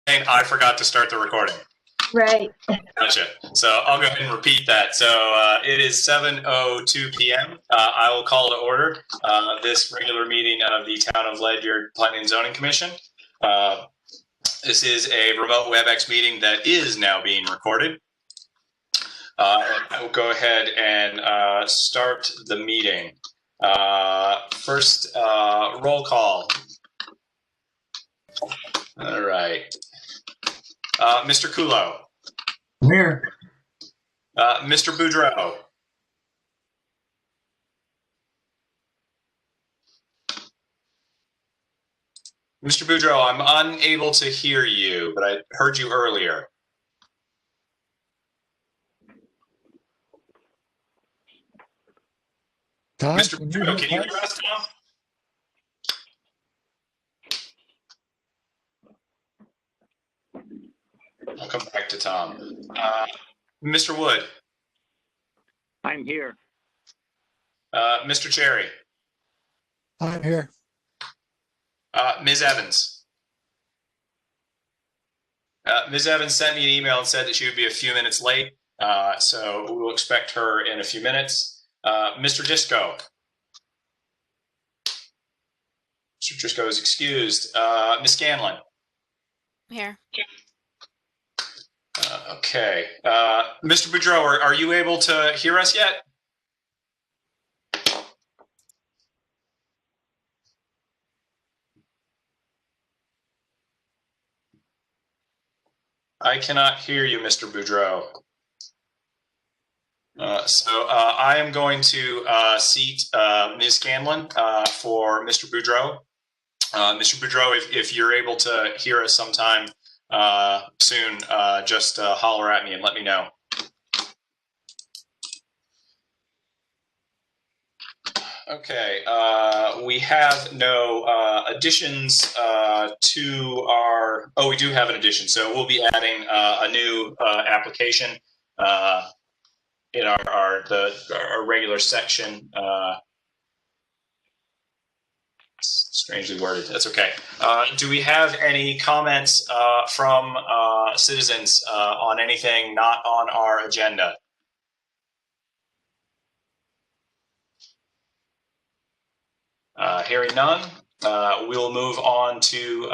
I forgot to start the recording. Right. Gotcha. So I'll go ahead and repeat that. So it is 7:02 p.m. I will call to order this regular meeting of the Town of Ledyard Planning and Zoning Commission. This is a remote WebEx meeting that is now being recorded. I will go ahead and start the meeting. First, roll call. All right. Mr. Kulo. I'm here. Mr. Boudreau. Mr. Boudreau, I'm unable to hear you, but I heard you earlier. Tom, Mr. Boudreau, can you hear us, Tom? I'll come back to Tom. Mr. Wood. I'm here. Mr. Cherry. I'm here. Ms. Evans. Ms. Evans sent me an email and said that she would be a few minutes late, so we will expect her in a few minutes. Mr. Disco. Mr. Disco is excused. Ms. Scanlon. I'm here. Okay. Mr. Boudreau, are you able to hear us yet? I cannot hear you, Mr. Boudreau. So I am going to seat Ms. Scanlon for Mr. Boudreau. Mr. Boudreau, if you're able to hear us sometime soon, just holler at me and let me know. Okay, we have no additions to our, we do have an addition. So we'll be adding a new application in our regular section. Strangely worded. That's okay. Do we have any comments from citizens on anything not on our agenda? Hearing none, we will move on to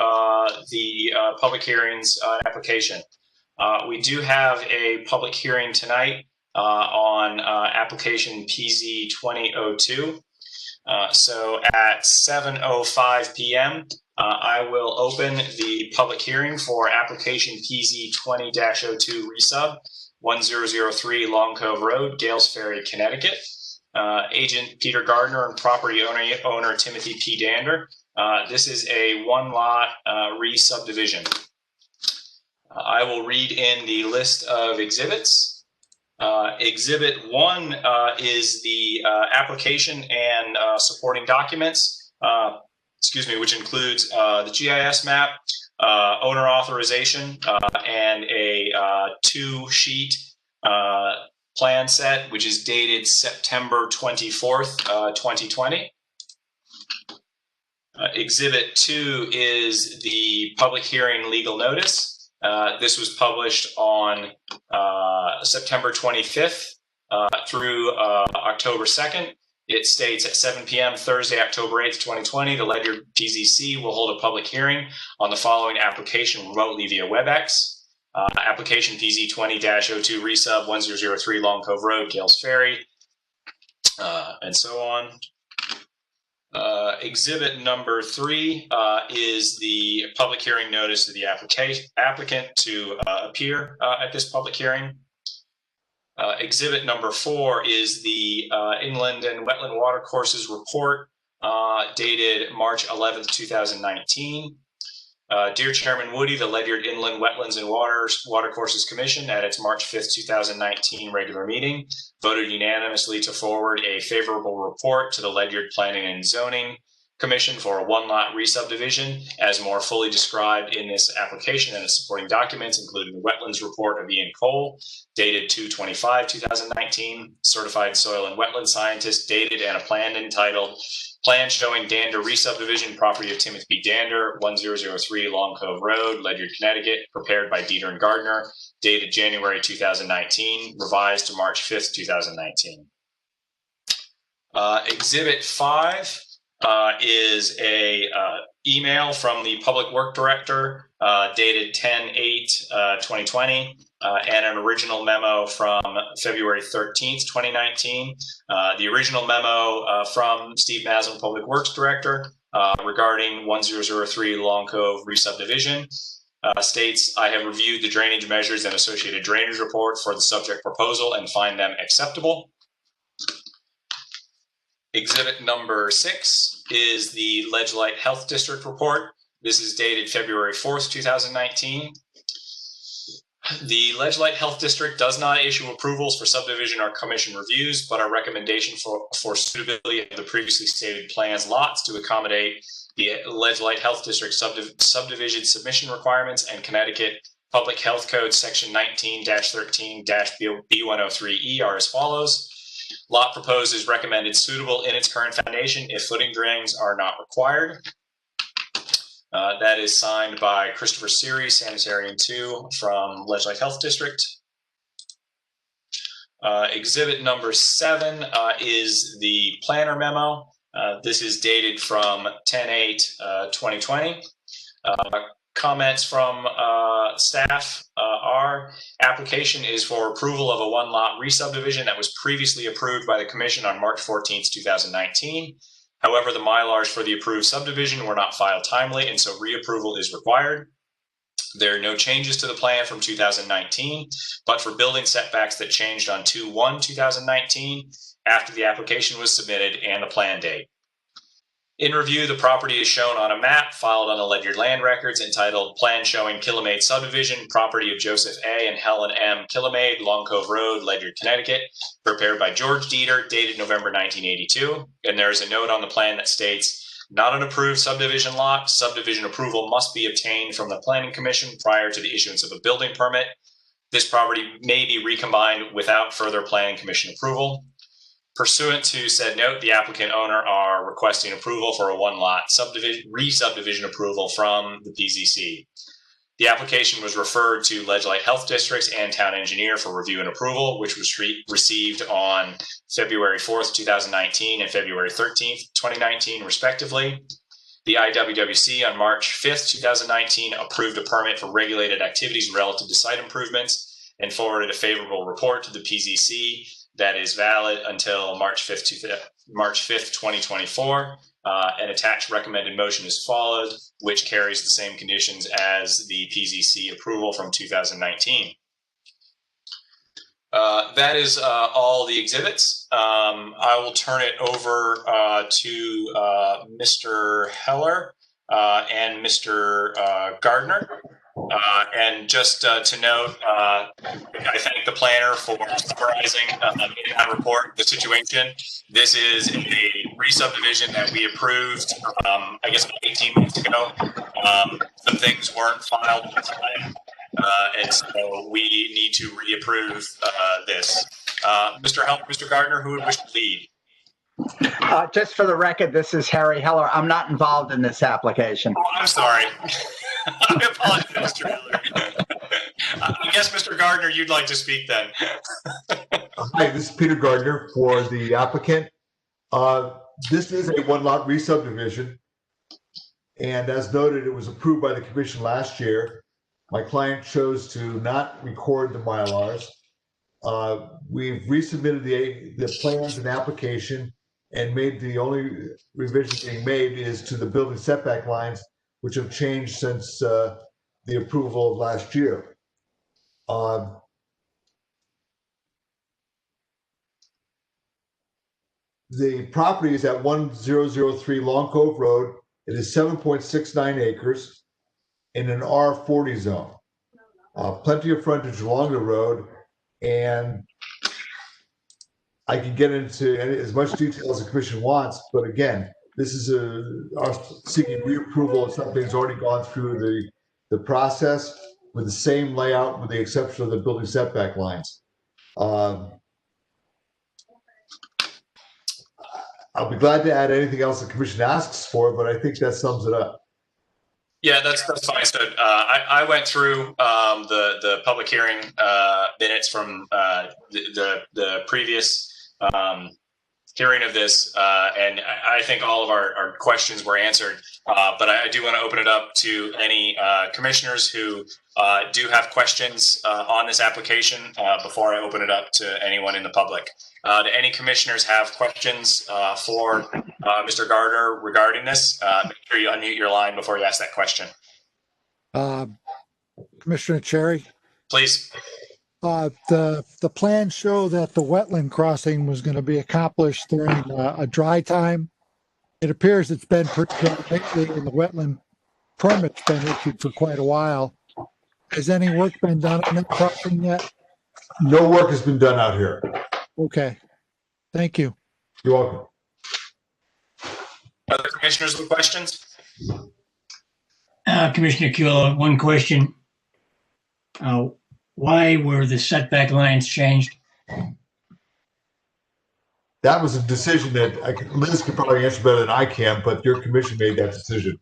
the public hearings application. We do have a public hearing tonight on application PZ 2002. So at 7:05 p.m., I will open the public hearing for application PZ 20-02 Re-Sub 1003 Long Cove Road, Gales Ferry, Connecticut. Agent Peter Gardner and property owner Timothy P. Dander. This is a one-lot re-subdivision. I will read in the list of exhibits. Exhibit 1 is the application and supporting documents, which includes the GIS map, owner authorization, and a 2-sheet plan set, which is dated September 24th, 2020. Exhibit 2 is the public hearing legal notice. This was published on September 25th through October 2nd. It states at 7 p.m. Thursday, October 8th, 2020, the Ledyard PZC will hold a public hearing on the following application remotely via WebEx. Application PZ 20-02 Re-Sub 1003 Long Cove Road, Gales Ferry, and so on. Exhibit number 3 is the public hearing notice to the applicant to appear at this public hearing. Exhibit number 4 is the Inland and Wetland Watercourses Report dated March 11th, 2019. Dear Chairman Woody, the Ledyard Inland Wetlands and Watercourses Commission at its March 5th, 2019 regular meeting voted unanimously to forward a favorable report to the Ledyard Planning and Zoning Commission for a one-lot re-subdivision as more fully described in this application and its supporting documents, including the wetlands report of Ian Cole, dated 2/25/2019, certified soil and wetland scientist, dated, and a plan entitled Plan Showing Dander Re-Subdivision, property of Timothy B. Dander, 1003 Long Cove Road, Ledyard, Connecticut, prepared by Dander and Gardner, dated January 2019, revised to March 5th, 2019. Exhibit 5 is a email from the Public Work Director dated 10/8/2020 and an original memo from February 13th, 2019. The original memo from Steve Maslin, Public Works Director, regarding 1003 Long Cove Re-Subdivision states, I have reviewed the drainage measures and associated drainage report for the subject proposal and find them acceptable. Exhibit number 6 is the Ledyard Health District report. This is dated February 4th, 2019. The Ledyard Health District does not issue approvals for subdivision or commission reviews, but our recommendation for suitability of the previously stated plans lots to accommodate the Ledyard Health District subdivision submission requirements and Connecticut Public Health Code Section 19-13-B103E are as follows. Lot proposed is recommended suitable in its current foundation if footing drains are not required. That is signed by Christopher Seary, Sanitarian 2 from Ledyard Health District. Exhibit number 7 is the planner memo. This is dated from 10/8/2020. Comments from staff are application is for approval of a one-lot re-subdivision that was previously approved by the Commission on March 14th, 2019. However, the Mylars for the approved subdivision were not filed timely, and so reapproval is required. There are no changes to the plan from 2019, but for building setbacks that changed on 2/1/2019 after the application was submitted and the plan date. In review, the property is shown on a map filed on the Ledyard Land Records entitled Plan Showing Killamade Subdivision, property of Joseph A. and Helen M. Killamade, Long Cove Road, Ledyard, Connecticut, prepared by George Dander, dated November 1982. And there is a note on the plan that states, not an approved subdivision lot. Subdivision approval must be obtained from the Planning Commission prior to the issuance of a building permit. This property may be recombined without further Planning Commission approval. Pursuant to said note, the applicant owner are requesting approval for a one-lot re-subdivision approval from the PZC. The application was referred to Ledyard Health Districts and Town Engineer for review and approval, which was received on February 4th, 2019 and February 13th, 2019, respectively. The IWWC on March 5th, 2019 approved a permit for regulated activities relative to site improvements and forwarded a favorable report to the PZC that is valid until March 5th, 2024. An attached recommended motion is followed, which carries the same conditions as the PZC approval from 2019. That is all the exhibits. I will turn it over to Mr. Heller and Mr. Gardner. And just to note, I thank the planner for summarizing in that report the situation. This is a re-subdivision that we approved, I guess, about 18 months ago. Some things weren't filed on time, and so we need to reapprove this. Mr. Heller, Mr. Gardner, who would wish to lead? Just for the record, this is Harry Heller. I'm not involved in this application. Oh, I'm sorry. I apologize, Mr. Heller. I guess, Mr. Gardner, you'd like to speak then. Hi, this is Peter Gardner for the applicant. This is a one-lot re-subdivision, and as noted, it was approved by the commission last year. My client chose to not record the Mylars. We've resubmitted the plans and application, and made the only revision being made is to the building setback lines, which have changed since the approval of last year. The property is at 1003 Long Cove Road. It is 7.69 acres in an R40 zone. Plenty of frontage along the road, and I can get into as much detail as the commission wants, but again, this is our seeking reapproval of something that's already gone through the process with the same layout, with the exception of the building setback lines. I'll be glad to add anything else the commission asks for, but I think that sums it up. Yeah, that's fine. So I went through the public hearing minutes from the previous hearing of this, and I think all of our questions were answered. But I do want to open it up to any commissioners who do have questions on this application before I open it up to anyone in the public. Do any commissioners have questions for Mr. Gardner regarding this? Make sure you unmute your line before you ask that question. Commissioner Cherry, Please. the plans show that the wetland crossing was going to be accomplished during a dry time. It appears it's been pretty dry lately, and the wetland permit's been issued for quite a while. Has any work been done on that crossing yet? No work has been done out here. Okay, thank you. You're welcome. Other commissioners with questions? Commissioner Kewell, one question. Why were the setback lines changed? That was a decision that Liz could probably answer better than I can, but your commission made that decision.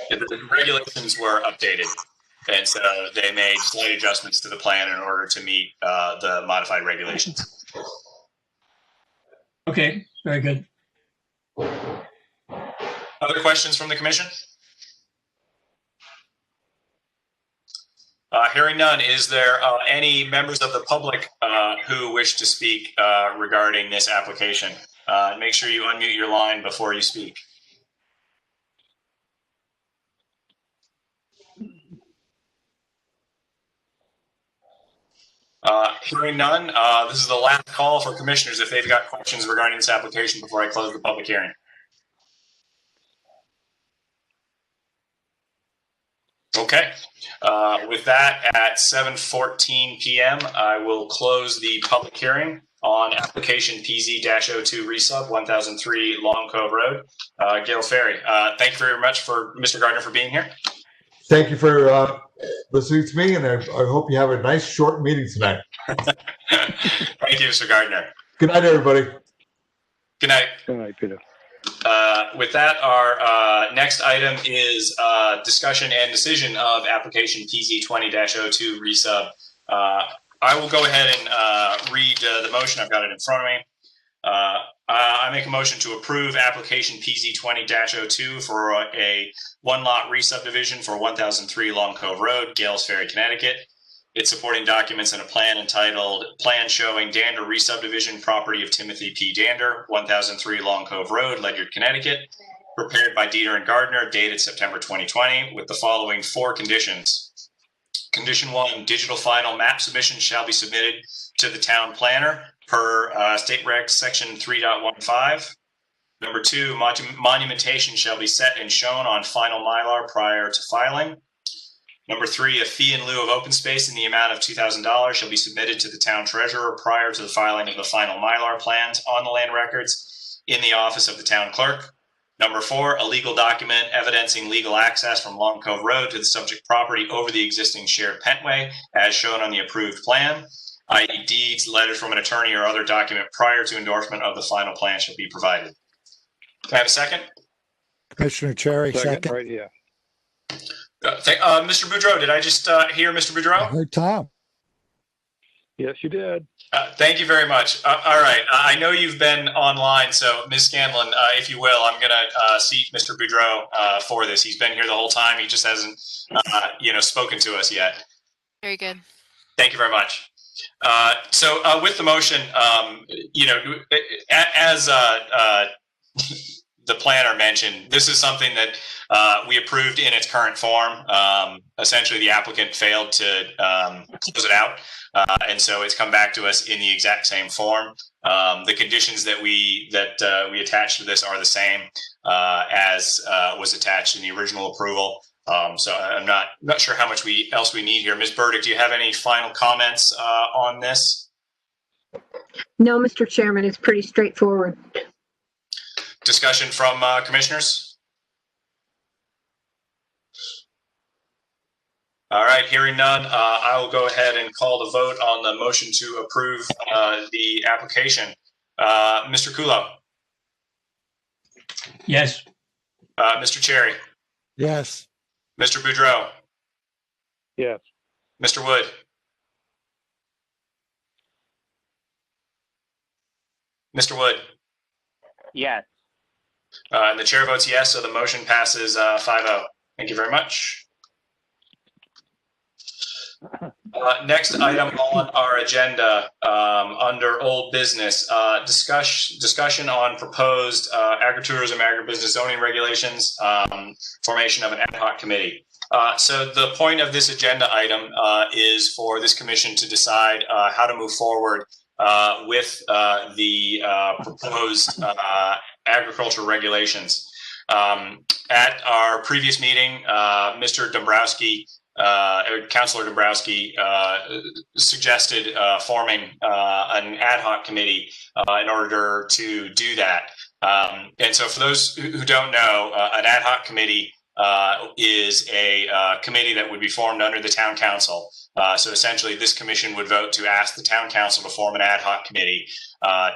Yeah, the regulations were updated, and so they made slight adjustments to the plan in order to meet the modified regulations. Okay, very good. Other questions from the commission? Hearing none, is there any members of the public who wish to speak regarding this application? Make sure you unmute your line before you speak. Hearing none, this is the last call for commissioners if they've got questions regarding this application before I close the public hearing. Okay. With that, at 7:14 p.m., I will close the public hearing on application PZ-02 Re-Sub 1003 Long Cove Road. Gail Ferry, thank you very much for Mr. Gardner for being here. Thank you for listening to me, and I hope you have a nice short meeting tonight. Thank you, Mr. Gardner. Good night, everybody. Good night. All right, Peter. With that, our next item is discussion and decision of application PZ-20-02 Re-Sub. I will go ahead and read the motion. I've got it in front of me. I make a motion to approve application PZ-20-02 for a one-lot re-subdivision for 1003 Long Cove Road, Gales Ferry, Connecticut. Its supporting documents and a plan entitled Plan Showing Dander Re-Subdivision, Property of Timothy P. Dander, 1003 Long Cove Road, Ledyard, Connecticut, prepared by Dander and Gardner, dated September 2020, with the following 4 conditions. Condition 1, digital final map submission shall be submitted to the town planner per State Reg Section 3.15. Number 2, monumentation shall be set and shown on final Mylar prior to filing. Number 3, a fee in lieu of open space in the amount of $2,000 shall be submitted to the town treasurer prior to the filing of the final Mylar plans on the land records in the office of the town clerk. Number 4, a legal document evidencing legal access from Long Cove Road to the subject property over the existing shared pentway as shown on the approved plan, i.e. deeds, letters from an attorney, or other document prior to endorsement of the final plan shall be provided. Can I have a second? Commissioner Cherry, second. Right here. Mr. Boudreau, did I just hear Mr. I Boudreau? heard Tom. Yes, you did. Thank you very much. All right. I know you've been online, so Ms. Scanlon, if you will, I'm going to seat Mr. Boudreau for this. He's been here the whole time. He just hasn't, spoken to us yet. Very good. Thank you very much. So with the motion, as the planner mentioned, this is something that we approved in its current form. Essentially, the applicant failed to close it out, and so it's come back to us in the exact same form. The conditions that we attached to this are the same as was attached in the original approval. So I'm not sure how much else we need here. Ms. Burdick, do you have any final comments on this? No, Mr. Chairman, it's pretty straightforward. Discussion from commissioners? All right, hearing none, I will go ahead and call the vote on the motion to approve the application. Mr. Kulo, Yes. Mr. Cherry, Yes. Mr. Boudreau, Yes. Mr. Wood, Mr. Wood, Yes. and the chair votes yes, so the motion passes 5-0. Thank you very much. Next item on our agenda, under old business, discussion on proposed agritourism agribusiness zoning regulations, formation of an ad hoc committee. So the point of this agenda item is for this commission to decide how to move forward with the proposed agricultural regulations. At our previous meeting, Mr. Dombrowski, Councilor Dombrowski, suggested forming an ad hoc committee in order to do that. And so for those who don't know, an ad hoc committee is a committee that would be formed under the town council. So essentially, this commission would vote to ask the town council to form an ad hoc committee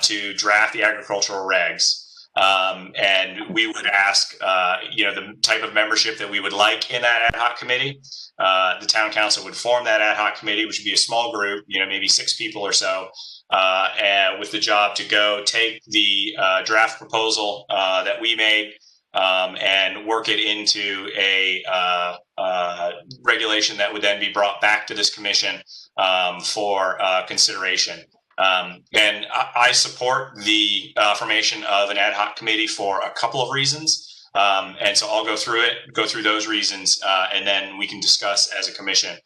to draft the agricultural regs. And we would ask, the type of membership that we would like in that ad hoc committee. The town council would form that ad hoc committee, which would be a small group, maybe 6 people or so, and with the job to go take the draft proposal that we made and work it into a regulation that would then be brought back to this commission for consideration. And I support the formation of an ad hoc committee for a couple of reasons. And so I'll go through those reasons, and then we can discuss as a commission.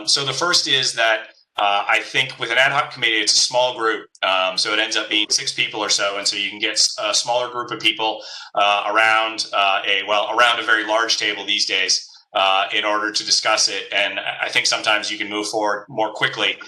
So the first is that I think with an ad hoc committee, it's a small group. So it ends up being 6 people or so. And so you can get a smaller group of people around a very large table these days. In order to discuss it. And I think sometimes you can move forward more quickly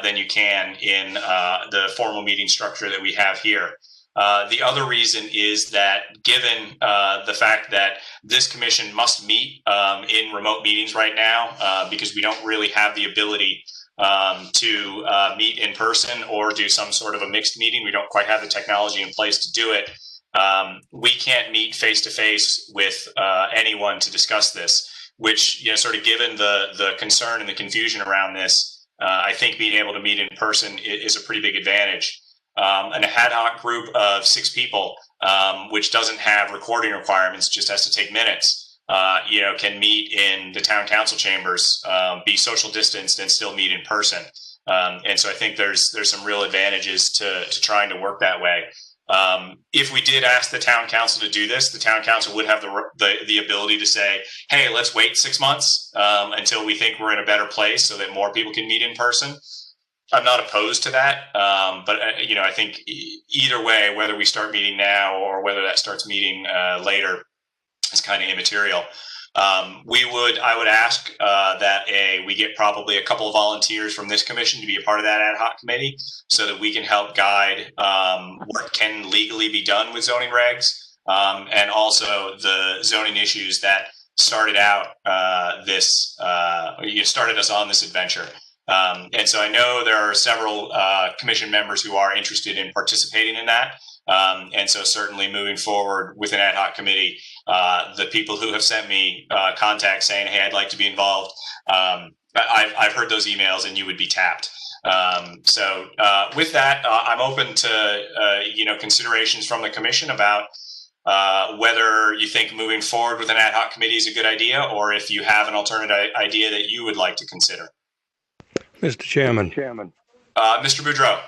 than you can in the formal meeting structure that we have here. The other reason is that given the fact that this commission must meet in remote meetings right now, because we don't really have the ability to meet in person or do some sort of a mixed meeting. We don't quite have the technology in place to do it. We can't meet face to face with anyone to discuss this. Which, sort of given the concern and the confusion around this, I think being able to meet in person is a pretty big advantage. An ad hoc group of 6 people, which doesn't have recording requirements, just has to take minutes, can meet in the town council chambers, be social distanced and still meet in person. And so I think there's some real advantages to trying to work that way. If we did ask the town council to do this, the town council would have the ability to say, hey, let's wait 6 months until we think we're in a better place so that more people can meet in person. I'm not opposed to that. But I think either way, whether we start meeting now or whether that starts meeting later is kind of immaterial. I would ask that we get probably a couple of volunteers from this commission to be a part of that ad hoc committee so that we can help guide what can legally be done with zoning regs and also the zoning issues that started out started us on this adventure. And so I know there are several commission members who are interested in participating in that. And so certainly moving forward with an ad hoc committee, the people who have sent me contacts saying, hey, I'd like to be involved. I've heard those emails and you would be tapped. So with that, I'm open to, considerations from the commission about whether you think moving forward with an ad hoc committee is a good idea, or if you have an alternative idea that you would like to consider. Mr. Chairman. Mr. Boudreau.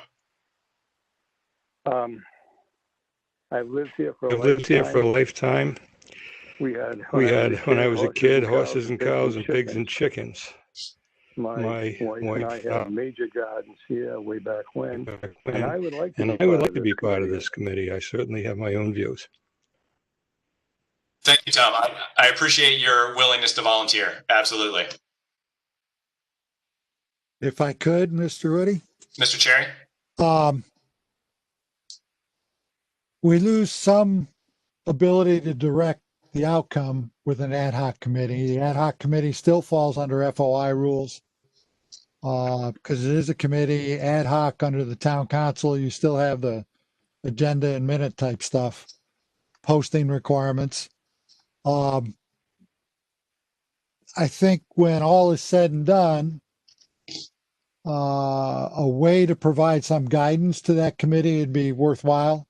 I've lived here for a lifetime. We had, when I was a kid, horses and cows and pigs and chickens. My wife and I had major gardens here way back when. And I would like to be part of this committee. I certainly have my own views. Thank you, Tom. I appreciate your willingness to volunteer. Absolutely. If I could, Mr. Woody. Mr. Cherry? We lose some ability to direct the outcome with an ad hoc committee. The ad hoc committee still falls under FOI rules because it is a committee. Ad hoc under the town council, you still have the agenda and minute type stuff, posting requirements. I think when all is said and done, a way to provide some guidance to that committee would be worthwhile.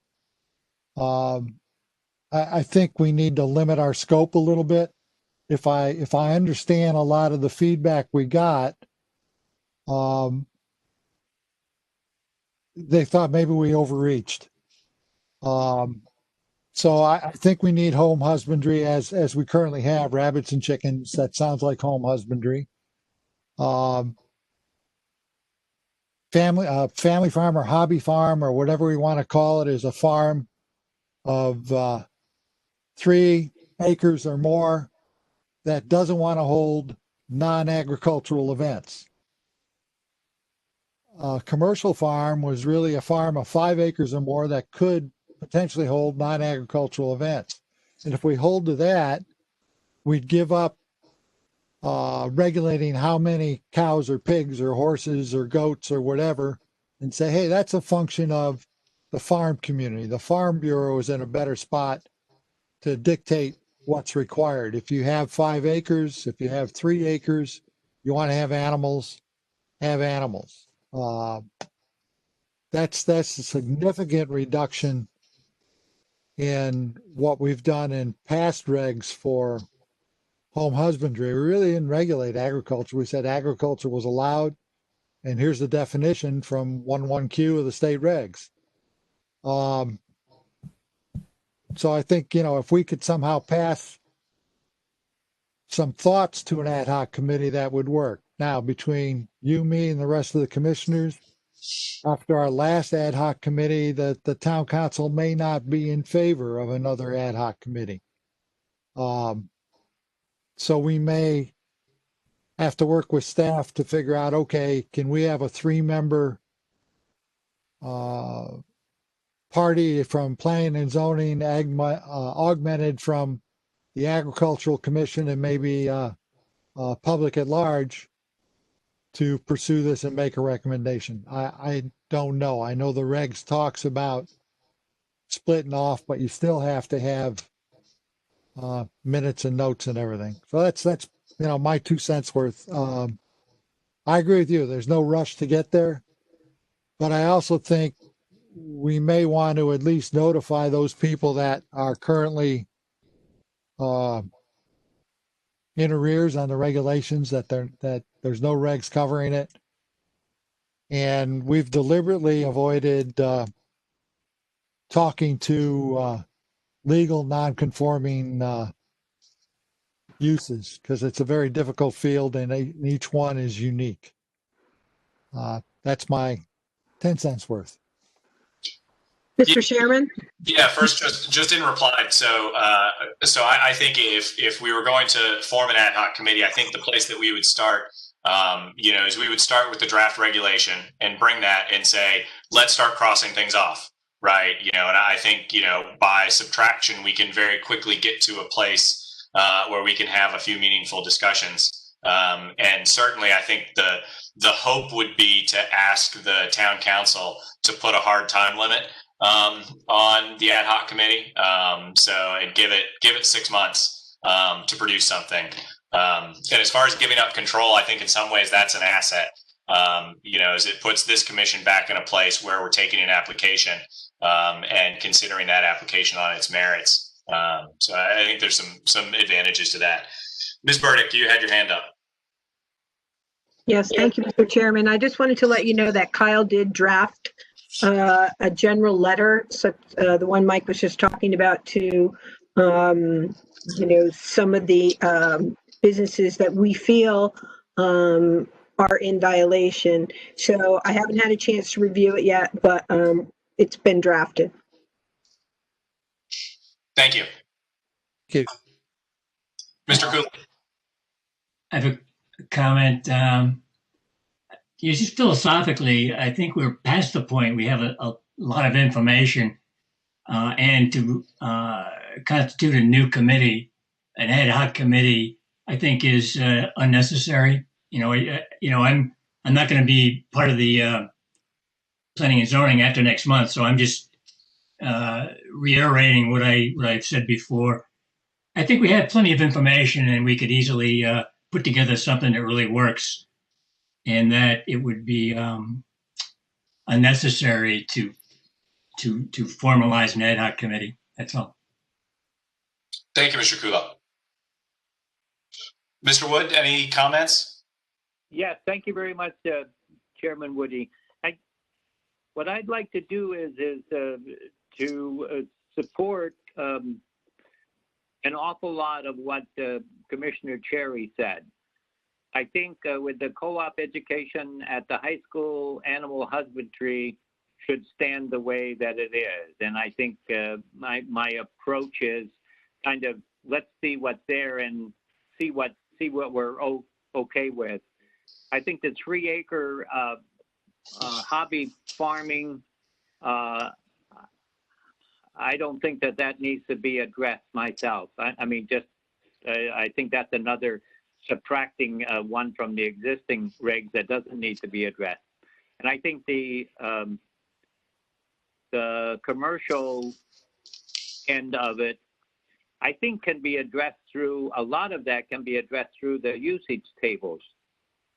I think we need to limit our scope a little bit. If I understand a lot of the feedback we got, they thought maybe we overreached. So I think we need home husbandry as we currently have rabbits and chickens. That sounds like home husbandry. Family farm or hobby farm or whatever we want to call it is a farm of 3 acres or more that doesn't want to hold non-agricultural events. A commercial farm was really a farm of 5 acres or more that could potentially hold non-agricultural events. And if we hold to that, we'd give up regulating how many cows or pigs or horses or goats or whatever and say, hey, that's a function of the farm community. The Farm Bureau is in a better spot to dictate what's required. If you have 5 acres, if you have 3 acres, you want to have animals, have animals. That's a significant reduction in what we've done in past regs for home husbandry. We really didn't regulate agriculture. We said agriculture was allowed, and here's the definition from 11Q of the state regs. So I think, if we could somehow pass some thoughts to an ad hoc committee, that would work. Now, between you, me, and the rest of the commissioners, after our last ad hoc committee, the town council may not be in favor of another ad hoc committee. So we may have to work with staff to figure out, okay, can we have a 3-member party from planning and zoning augmented from the agricultural commission and maybe public at large to pursue this and make a recommendation. I don't know. I know the regs talks about splitting off, but you still have to have minutes and notes and everything. So that's my 2 cents worth. I agree with you. There's no rush to get there, but I also think we may want to at least notify those people that are currently in arrears on the regulations, that there's no regs covering it. And we've deliberately avoided talking to legal non-conforming uses because it's a very difficult field and each one is unique. That's my 10 cents worth. Mr. Chairman? Yeah, first, just in reply. So I think if we were going to form an ad hoc committee, I think the place that we would start, is we would start with the draft regulation and bring that and say, let's start crossing things off, right? And I think, by subtraction, we can very quickly get to a place where we can have a few meaningful discussions. And certainly, I think the hope would be to ask the town council to put a hard time limit on the ad hoc committee. And give it 6 months to produce something. And as far as giving up control, I think in some ways that's an asset. As it puts this commission back in a place where we're taking an application and considering that application on its merits. So I think there's some advantages to that. Ms. Burdick, you had your hand up. Yes, thank you, Mr. Chairman. I just wanted to let you know that Kyle did draft a general letter, so the one Mike was just talking about, to some of the businesses that we feel are in violation. So I haven't had a chance to review it yet, but it's been drafted. Thank you. Thank you. Mr. Cooley. I have a comment. Just philosophically, I think we're past the point. We have a lot of information, and to constitute a new committee, an ad hoc committee, I think is unnecessary. I'm not going to be part of the planning and zoning after next month, so I'm just reiterating what I've said before. I think we have plenty of information, and we could easily put together something that really works, and that it would be unnecessary to formalize an ad hoc committee. That's all. Thank you, Mr. Kula. Mr. Wood, any comments? Yes, thank you very much, Chairman Woody. What I'd like to do is to support an awful lot of what Commissioner Cherry said. I think with the co-op education at the high school, animal husbandry should stand the way that it is. And I think my approach is kind of, let's see what's there and see what we're okay with. I think the 3-acre hobby farming, I don't think that needs to be addressed myself. I mean, I think that's another subtracting one from the existing regs that doesn't need to be addressed. And I think the commercial end of it, I think can be addressed through, a lot of that can be addressed through the usage tables.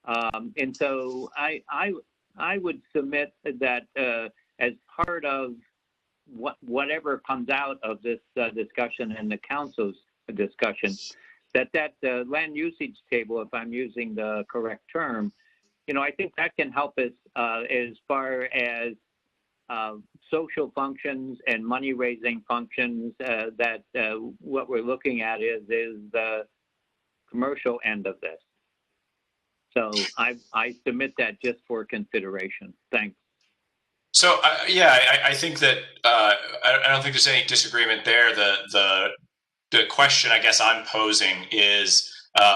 And so I would submit that as part of whatever comes out of this discussion and the council's discussion, that land usage table, if I'm using the correct term, I think that can help us as far as social functions and money raising functions. That what we're looking at is the commercial end of this. So I submit that just for consideration. Thanks. So I think that I don't think there's any disagreement there. The question I guess I'm posing is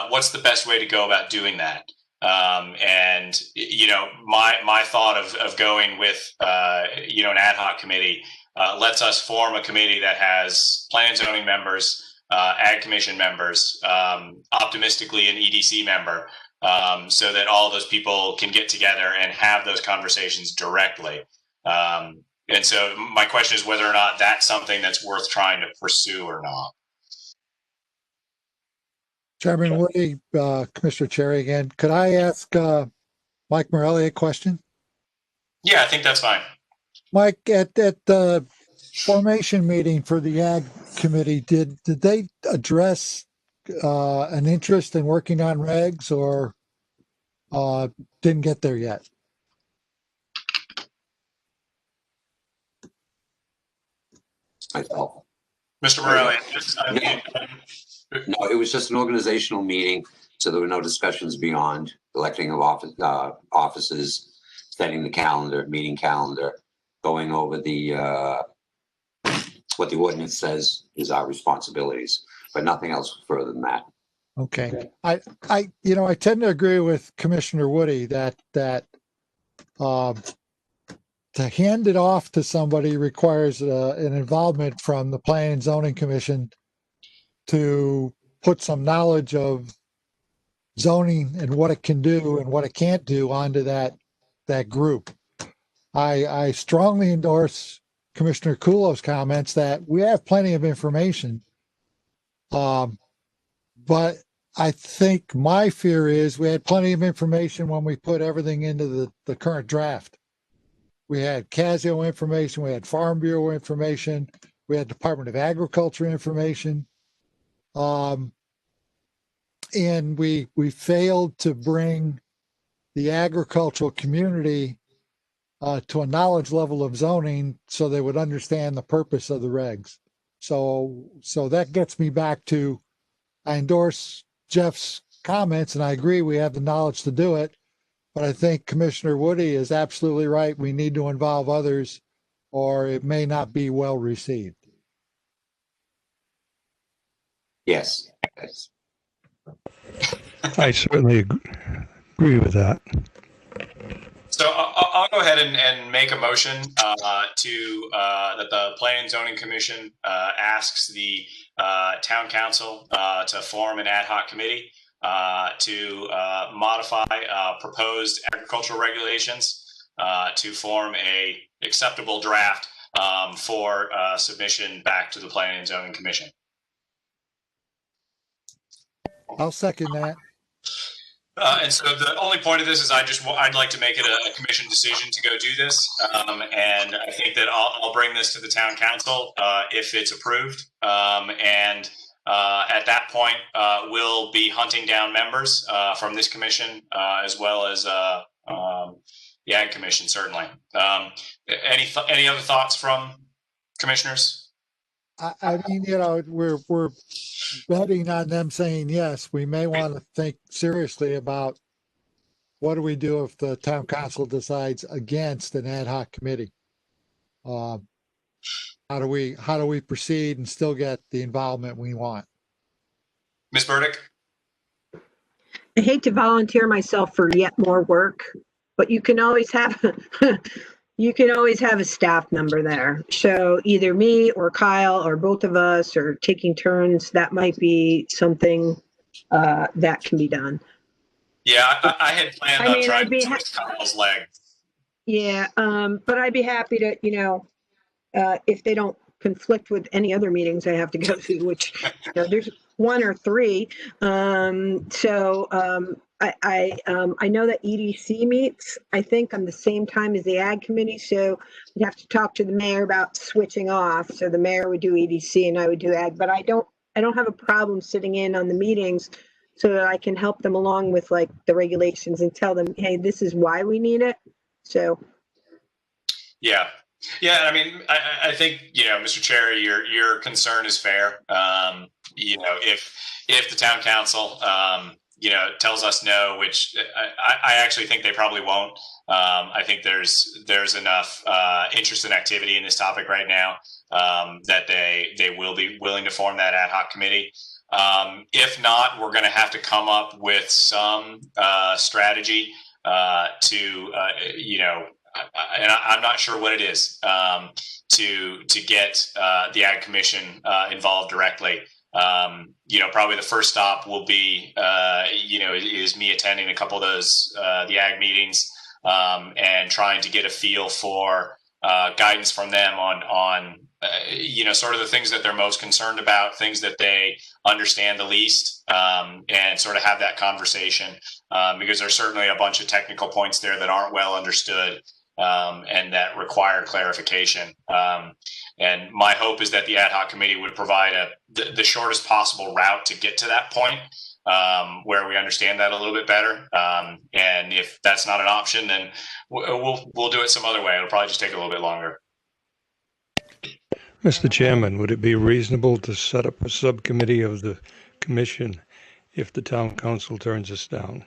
what's the best way to go about doing that? And my thought of going with an ad hoc committee lets us form a committee that has plan and zoning members, ag commission members, optimistically an EDC member, so that all those people can get together and have those conversations directly. And so my question is whether or not that's something that's worth trying to pursue or not. Chairman Woody, Commissioner Cherry again. Could I ask Mike Morelli a question? Yeah, I think that's fine. Mike, at the formation meeting for the Ag Committee, did they address an interest in working on regs, or didn't get there yet? Myself. Mr. Morelli. No, it was just an organizational meeting, so there were no discussions beyond electing of offices, setting the calendar, meeting calendar, going over what the ordinance says is our responsibilities, but nothing else further than that. Okay. I tend to agree with Commissioner Woody that to hand it off to somebody requires an involvement from the Planning and Zoning Commission to put some knowledge of zoning and what it can do and what it can't do onto that group. I strongly endorse Commissioner Kulo's comments that we have plenty of information. But I think my fear is we had plenty of information when we put everything into the current draft. We had Casio information, we had Farm Bureau information, we had Department of Agriculture information. And we failed to bring the agricultural community to a knowledge level of zoning so they would understand the purpose of the regs. So that gets me back to, I endorse Jeff's comments and I agree we have the knowledge to do it, but I think Commissioner Woody is absolutely right. We need to involve others or it may not be well received. Yes. I certainly agree with that. So I'll go ahead and make a motion to that the Planning and Zoning Commission asks the town council to form an ad hoc committee to modify proposed agricultural regulations to form a acceptable draft for submission back to the Planning and Zoning Commission. I'll second that. And so the only point of this is I'd like to make it a commission decision to go do this. And I think that I'll bring this to the town council if it's approved. And at that point, we'll be hunting down members from this commission as well as the Ag Commission, certainly. Any other thoughts from commissioners? I mean, you know, we're betting on them saying yes. We may want to think seriously about what do we do if the town council decides against an ad hoc committee? How do we proceed and still get the involvement we want? Ms. Burdick? I hate to volunteer myself for yet more work, but you can always have you can always have a staff member there. So either me or Kyle or both of us or taking turns, that might be something that can be done. Yeah, I had planned on trying to twist Kyle's leg. Yeah, but I'd be happy to, you know, if they don't conflict with any other meetings I have to go to, which you know, there's 1 or 3. I know that EDC meets, I think, on the same time as the Ag Committee, so we'd have to talk to the mayor about switching off. So the mayor would do EDC and I would do Ag, but I don't have a problem sitting in on the meetings so that I can help them along with like the regulations and tell them, hey, this is why we need it. So. Yeah. I mean, I think, you know, Mr. Chair, your concern is fair. You know, if the town council, you know, tells us no, which I actually think they probably won't. I think there's enough interest and activity in this topic right now that they will be willing to form that ad hoc committee. If not, we're going to have to come up with some strategy to, you know, and I'm not sure what it is, to get the Ag Commission involved directly. You know, probably the first stop will be, you know, is me attending a couple of those, the Ag meetings, and trying to get a feel for guidance from them on you know, sort of the things that they're most concerned about, things that they understand the least, and sort of have that conversation, because there's certainly a bunch of technical points there that aren't well understood, and that require clarification. And my hope is that the ad hoc committee would provide the shortest possible route to get to that point, where we understand that a little bit better. And if that's not an option, then we'll do it some other way. It'll probably just take a little bit longer. Mr. Chairman, would it be reasonable to set up a subcommittee of the commission if the town council turns us down?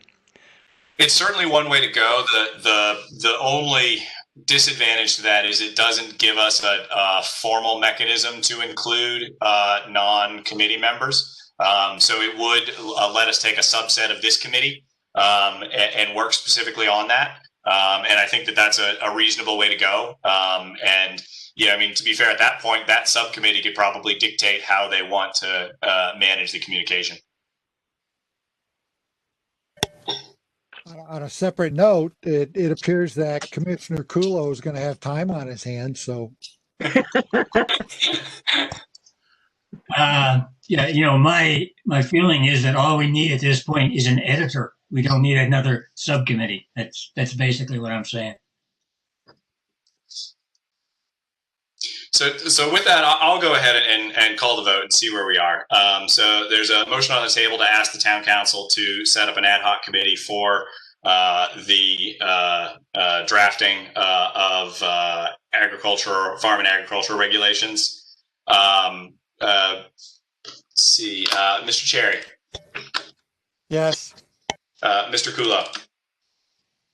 It's certainly one way to go. The only disadvantage to that is it doesn't give us a formal mechanism to include non-committee members. So it would let us take a subset of this committee and work specifically on that. And I think that that's a reasonable way to go. And yeah, I mean, to be fair, at that point, that subcommittee could probably dictate how they want to manage the communication. On a separate note, it appears that Commissioner Kulo is going to have time on his hands, so. Yeah, you know, my feeling is that all we need at this point is an editor. We don't need another subcommittee. That's basically what I'm saying. So with that, I'll go ahead and call the vote and see where we are. So there's a motion on the table to ask the town council to set up an ad hoc committee for the drafting of farm and agricultural regulations. Let's see, Mr. Cherry. Yes. Mr. Kulo.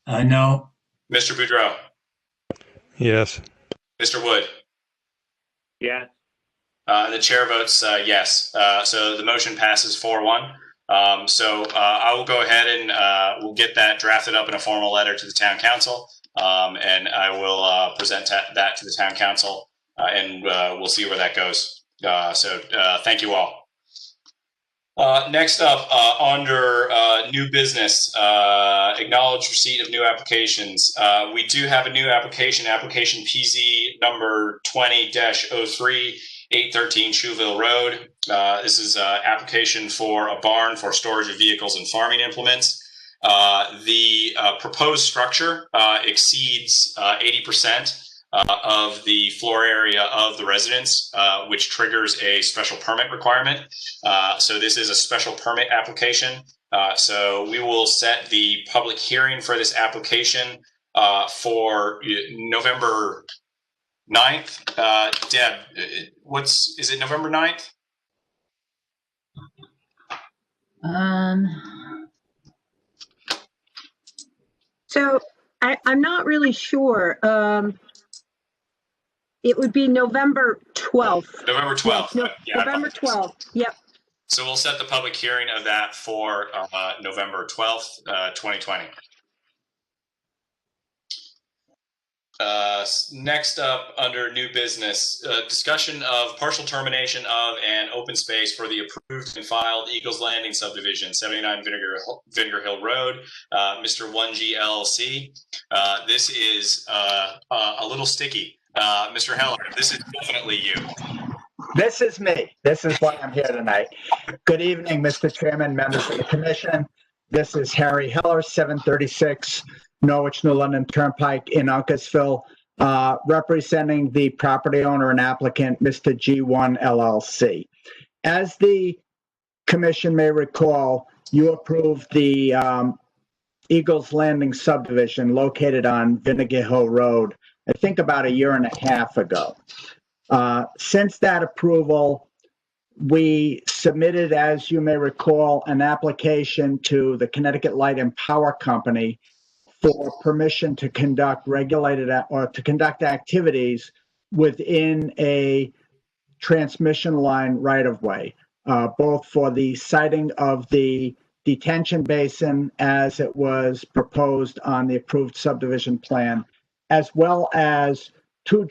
No. Mr. Boudreau. Yes. Mr. Wood. Yes. The chair votes yes. So the motion passes 4-1. So I will go ahead and we'll get that drafted up in a formal letter to the town council. and I will present that to the town council, and we'll see where that goes. So thank you all. Next up, under new business, acknowledge receipt of new applications. We do have a new application PZ number 20-03, 813 Shewville Road. This is an application for a barn for storage of vehicles and farming implements. The proposed structure exceeds 80% of the floor area of the residence, which triggers a special permit requirement. So this is a special permit application. So we will set the public hearing for this application for November 9th. Deb, is it November 9th? So I'm not really sure. It would be November 12th. November 12th. Yeah, November 12th. Yep. So we'll set the public hearing of that for November 12th, 2020. Next up, under new business, discussion of partial termination of an open space for the approved and filed Eagles Landing subdivision, 79 Vinegar Hill Road, Mr. 1G LLC. This is a little sticky. Mr. Heller, this is definitely you. This is me. This is why I'm here tonight. Good evening, Mr. Chairman, members of the commission. This is Harry Heller, 736 Norwich New London Turnpike in Uncasville, representing the property owner and applicant, Mr. G1 LLC. As the commission may recall, you approved the Eagles Landing subdivision located on Vinegar Hill Road, I think about 1.5 years ago. Since that approval, we submitted, as you may recall, an application to the Connecticut Light and Power Company for permission to conduct activities within a transmission line right-of-way, both for the siting of the detention basin as it was proposed on the approved subdivision plan, as well as two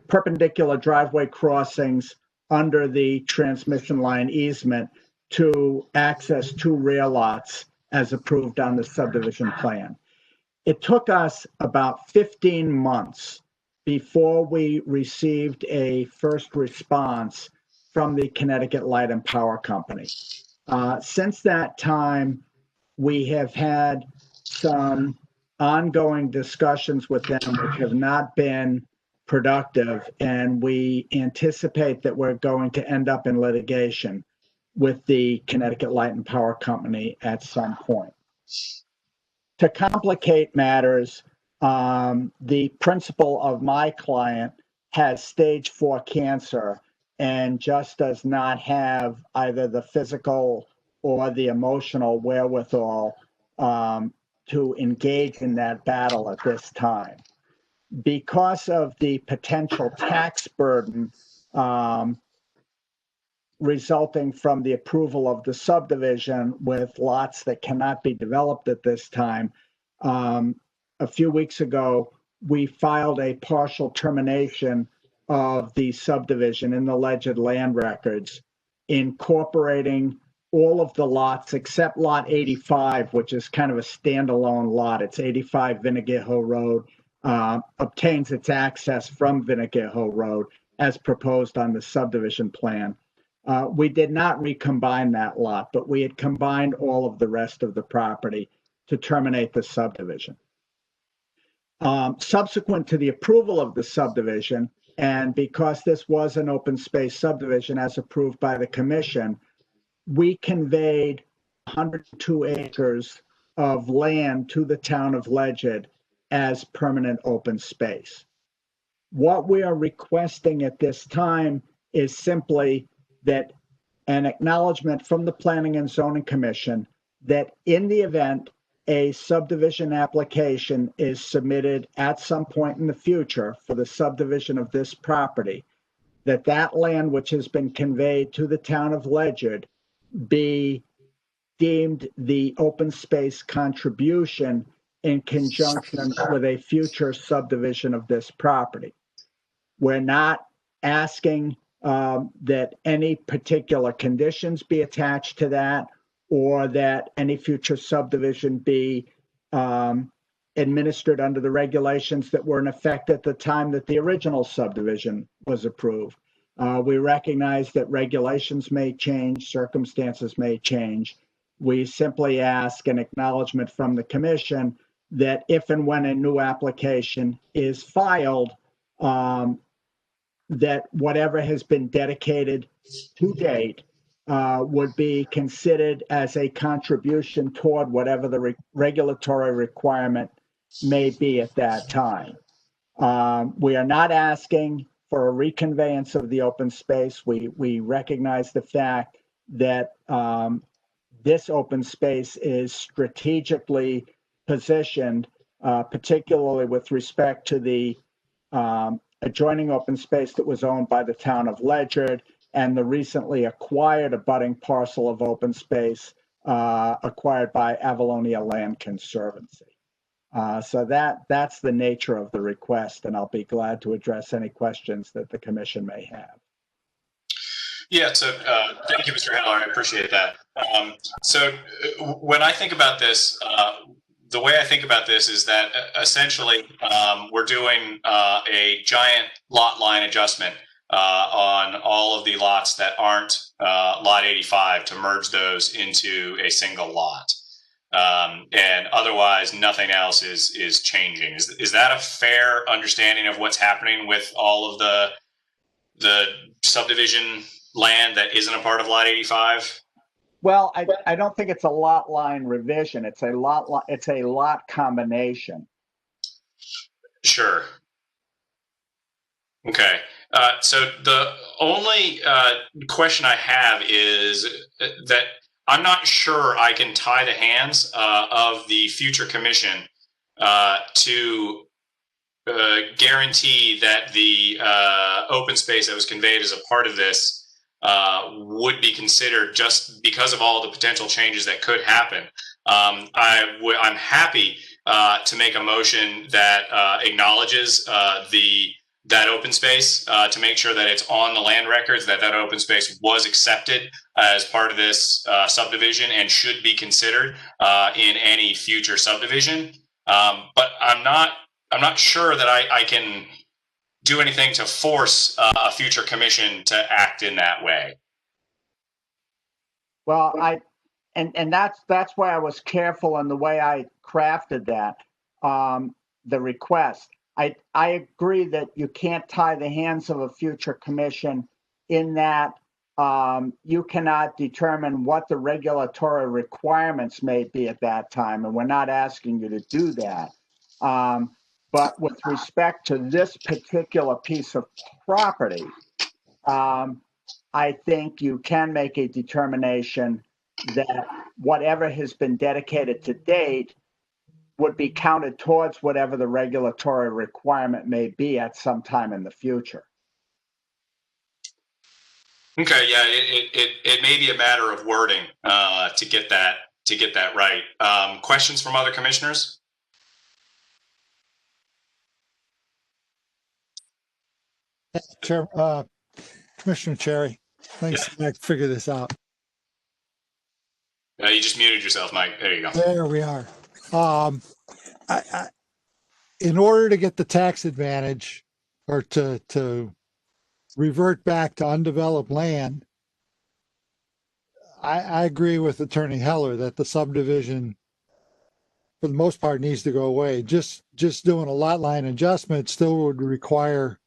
perpendicular driveway crossings under the transmission line easement to access 2 rear lots as approved on the subdivision plan. It took us about 15 months before we received a first response from the Connecticut Light and Power Company. Since that time, we have had some ongoing discussions with them which have not been productive, and we anticipate that we're going to end up in litigation with the Connecticut Light and Power Company at some point. To complicate matters, the principal of my client has stage 4 cancer and just does not have either the physical or the emotional wherewithal to engage in that battle at this time. Because of the potential tax burden resulting from the approval of the subdivision with lots that cannot be developed at this time, a few weeks ago, we filed a partial termination of the subdivision in the alleged land records, incorporating all of the lots except lot 85, which is kind of a standalone lot. It's 85 Vinegar Hill Road, obtains its access from Vinegar Hill Road as proposed on the subdivision plan. We did not recombine that lot, but we had combined all of the rest of the property to terminate the subdivision. Subsequent to the approval of the subdivision, and because this was an open space subdivision as approved by the commission, we conveyed 102 acres of land to the town of Ledyard as permanent open space. What we are requesting at this time is simply that an acknowledgement from the Planning and Zoning Commission that in the event a subdivision application is submitted at some point in the future for the subdivision of this property, that that land which has been conveyed to the town of Ledyard be deemed the open space contribution in conjunction with a future subdivision of this property. We're not asking that any particular conditions be attached to that, or that any future subdivision be administered under the regulations that were in effect at the time that the original subdivision was approved. We recognize that regulations may change, circumstances may change. We simply ask an acknowledgement from the commission that if and when a new application is filed, that whatever has been dedicated to date would be considered as a contribution toward whatever the regulatory requirement may be at that time. We are not asking for a reconveyance of the open space. We recognize the fact that this open space is strategically positioned, particularly with respect to the adjoining open space that was owned by the town of Ledyard and the recently acquired abutting parcel of open space acquired by Avalonia Land Conservancy. So that's the nature of the request, and I'll be glad to address any questions that the commission may have. Yeah, so thank you, Mr. Heller. I appreciate that. So when I think about this, the way I think about this is that essentially we're doing a giant lot line adjustment on all of the lots that aren't lot 85 to merge those into a single lot. And otherwise, nothing else is changing. Is that a fair understanding of what's happening with all of the subdivision land that isn't a part of lot 85? Well, I don't think it's a lot line revision. It's a lot combination. Sure. Okay. So the only question I have is that I'm not sure I can tie the hands of the future commission to guarantee that the open space that was conveyed as a part of this would be considered just because of all the potential changes that could happen. I'm happy to make a motion that acknowledges that open space to make sure that it's on the land records, that open space was accepted as part of this subdivision and should be considered in any future subdivision. But I'm not sure that I can do anything to force a future commission to act in that way. Well, and that's why I was careful in the way I crafted that, the request. I agree that you can't tie the hands of a future commission in that you cannot determine what the regulatory requirements may be at that time, and we're not asking you to do that. But with respect to this particular piece of property, I think you can make a determination that whatever has been dedicated to date would be counted towards whatever the regulatory requirement may be at some time in the future. Okay, yeah, it may be a matter of wording to get that right. Questions from other commissioners? Chair, Commissioner Cherry, thanks. I figured this out. You just muted yourself, Mike. There you go. There we are. In order to get the tax advantage or to revert back to undeveloped land, I agree with Attorney Heller that the subdivision, for the most part, needs to go away. Just doing a lot line adjustment still would require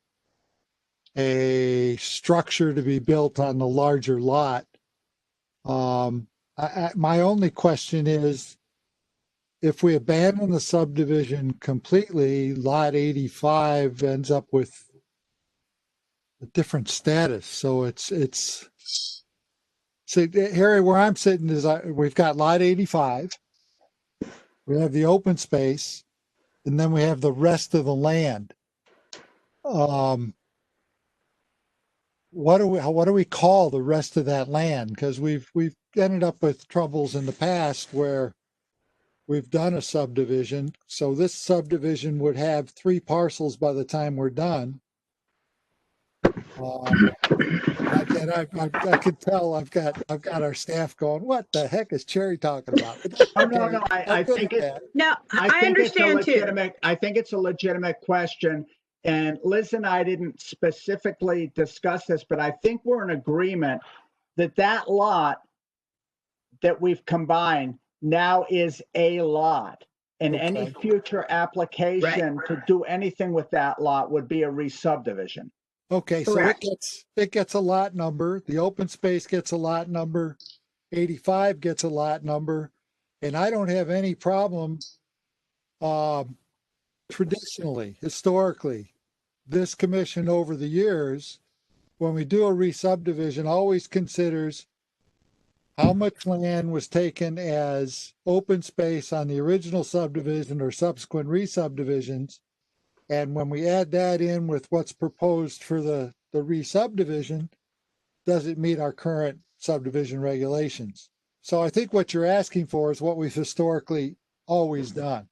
a structure to be built on the larger lot. My only question is, if we abandon the subdivision completely, lot 85 ends up with a different status. So it's see, Harry, where I'm sitting is we've got lot 85, we have the open space, and then we have the rest of the land. What do we call the rest of that land? Because we've ended up with troubles in the past where we've done a subdivision. So this subdivision would have 3 parcels by the time we're done. And I could tell I've got our staff going, what the heck is Cherry talking about? Oh, no, I think it, No, I understand too. I think it's a legitimate question. And Liz and I didn't specifically discuss this, but I think we're in agreement that that lot that we've combined now is a lot. And any future application to do anything with that lot would be a re-subdivision. Okay, so it gets a lot number. The open space gets a lot number. 85 gets a lot number. And I don't have any problem traditionally, historically, this commission over the years, when we do a re-subdivision, always considers how much land was taken as open space on the original subdivision or subsequent re-subdivisions. And when we add that in with what's proposed for the re-subdivision, does it meet our current subdivision regulations? So I think what you're asking for is what we've historically always done.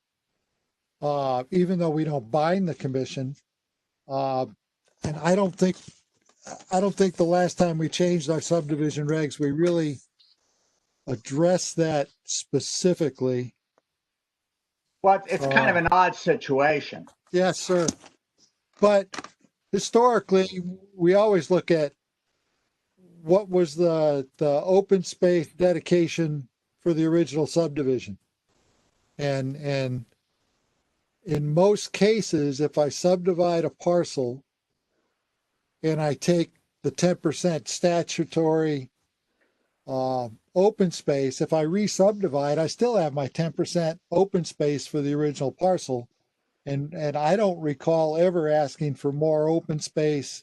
Even though we don't bind the commission. And I don't think the last time we changed our subdivision regs, we really addressed that specifically. Well, it's kind of an odd situation. Yes, sir. But historically, we always look at what was the open space dedication for the original subdivision. And in most cases, if I subdivide a parcel and I take the 10% statutory open space, if I re-subdivide, I still have my 10% open space for the original parcel. And I don't recall ever asking for more open space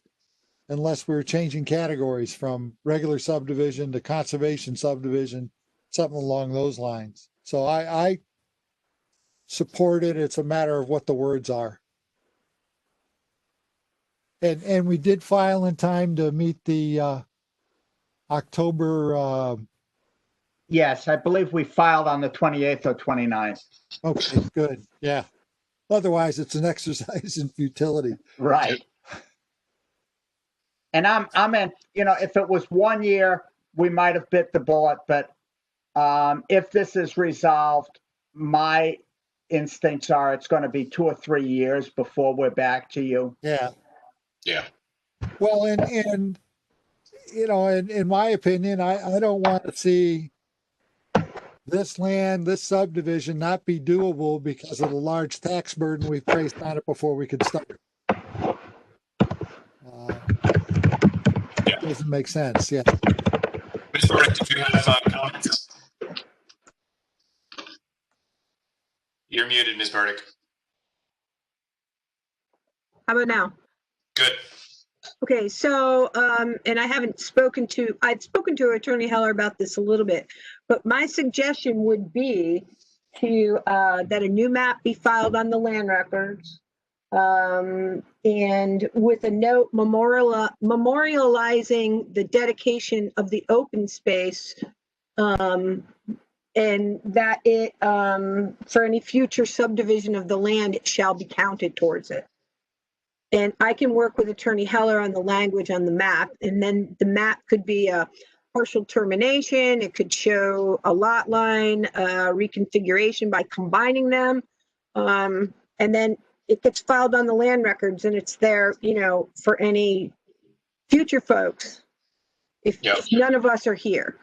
unless we were changing categories from regular subdivision to conservation subdivision, something along those lines. So I support it. It's a matter of what the words are. And we did file in time to meet the October. Yes, I believe we filed on the 28th or 29th. Okay, good. Yeah. Otherwise, it's an exercise in futility. Right. And I'm in, if it was 1 year, we might have bit the bullet, but if this is resolved, my instincts are it's going to be 2 or 3 years before we're back to you. Yeah. Yeah. Well, and in my opinion, I don't want to see this land, this subdivision not be doable because of the large tax burden we've placed on it before we could start. It doesn't make sense. Yeah. Ms. Burdick, did you have comments? You're muted, Ms. Burdick. How about now? Good. Okay, so, and I've spoken to Attorney Heller about this a little bit, but my suggestion would be that a new map be filed on the land records, and with a note memorializing the dedication of the open space, and that it, for any future subdivision of the land, it shall be counted towards it. And I can work with Attorney Heller on the language on the map, and then the map could be a partial termination. It could show a lot line reconfiguration by combining them. And then it gets filed on the land records, and it's there, for any future folks if none of us are here.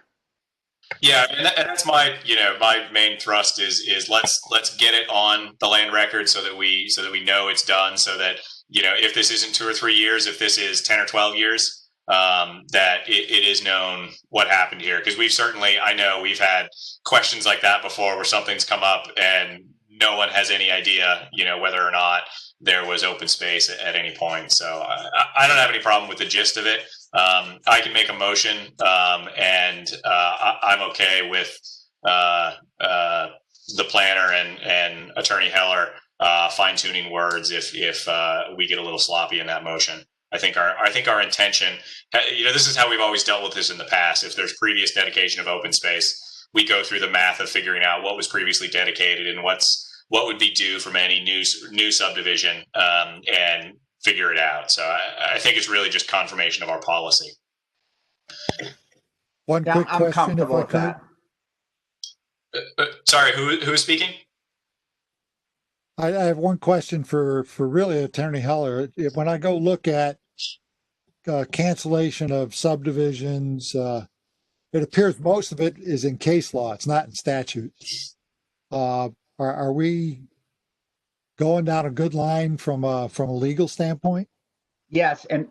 Yeah, and that's my my main thrust is let's get it on the land record so that we know it's done, so that if this isn't 2 or 3 years, if this is 10 or 12 years, that it is known what happened here. Because I know we've had questions like that before where something's come up and no one has any idea, whether or not there was open space at any point. So I don't have any problem with the gist of it. I can make a motion, and I'm okay with the planner and Attorney Heller fine-tuning words if we get a little sloppy in that motion. I think our intention, this is how we've always dealt with this in the past. If there's previous dedication of open space, we go through the math of figuring out what was previously dedicated and what would be due from any new subdivision, and figure it out. So I think it's really just confirmation of our policy. One Yeah, quick I'm question, if comfortable I with could. that. Sorry, who's speaking? I have one question for really Attorney Heller. When I go look at cancellation of subdivisions, it appears most of it is in case law. It's not in statute. Are we going down a good line from a legal standpoint? Yes, and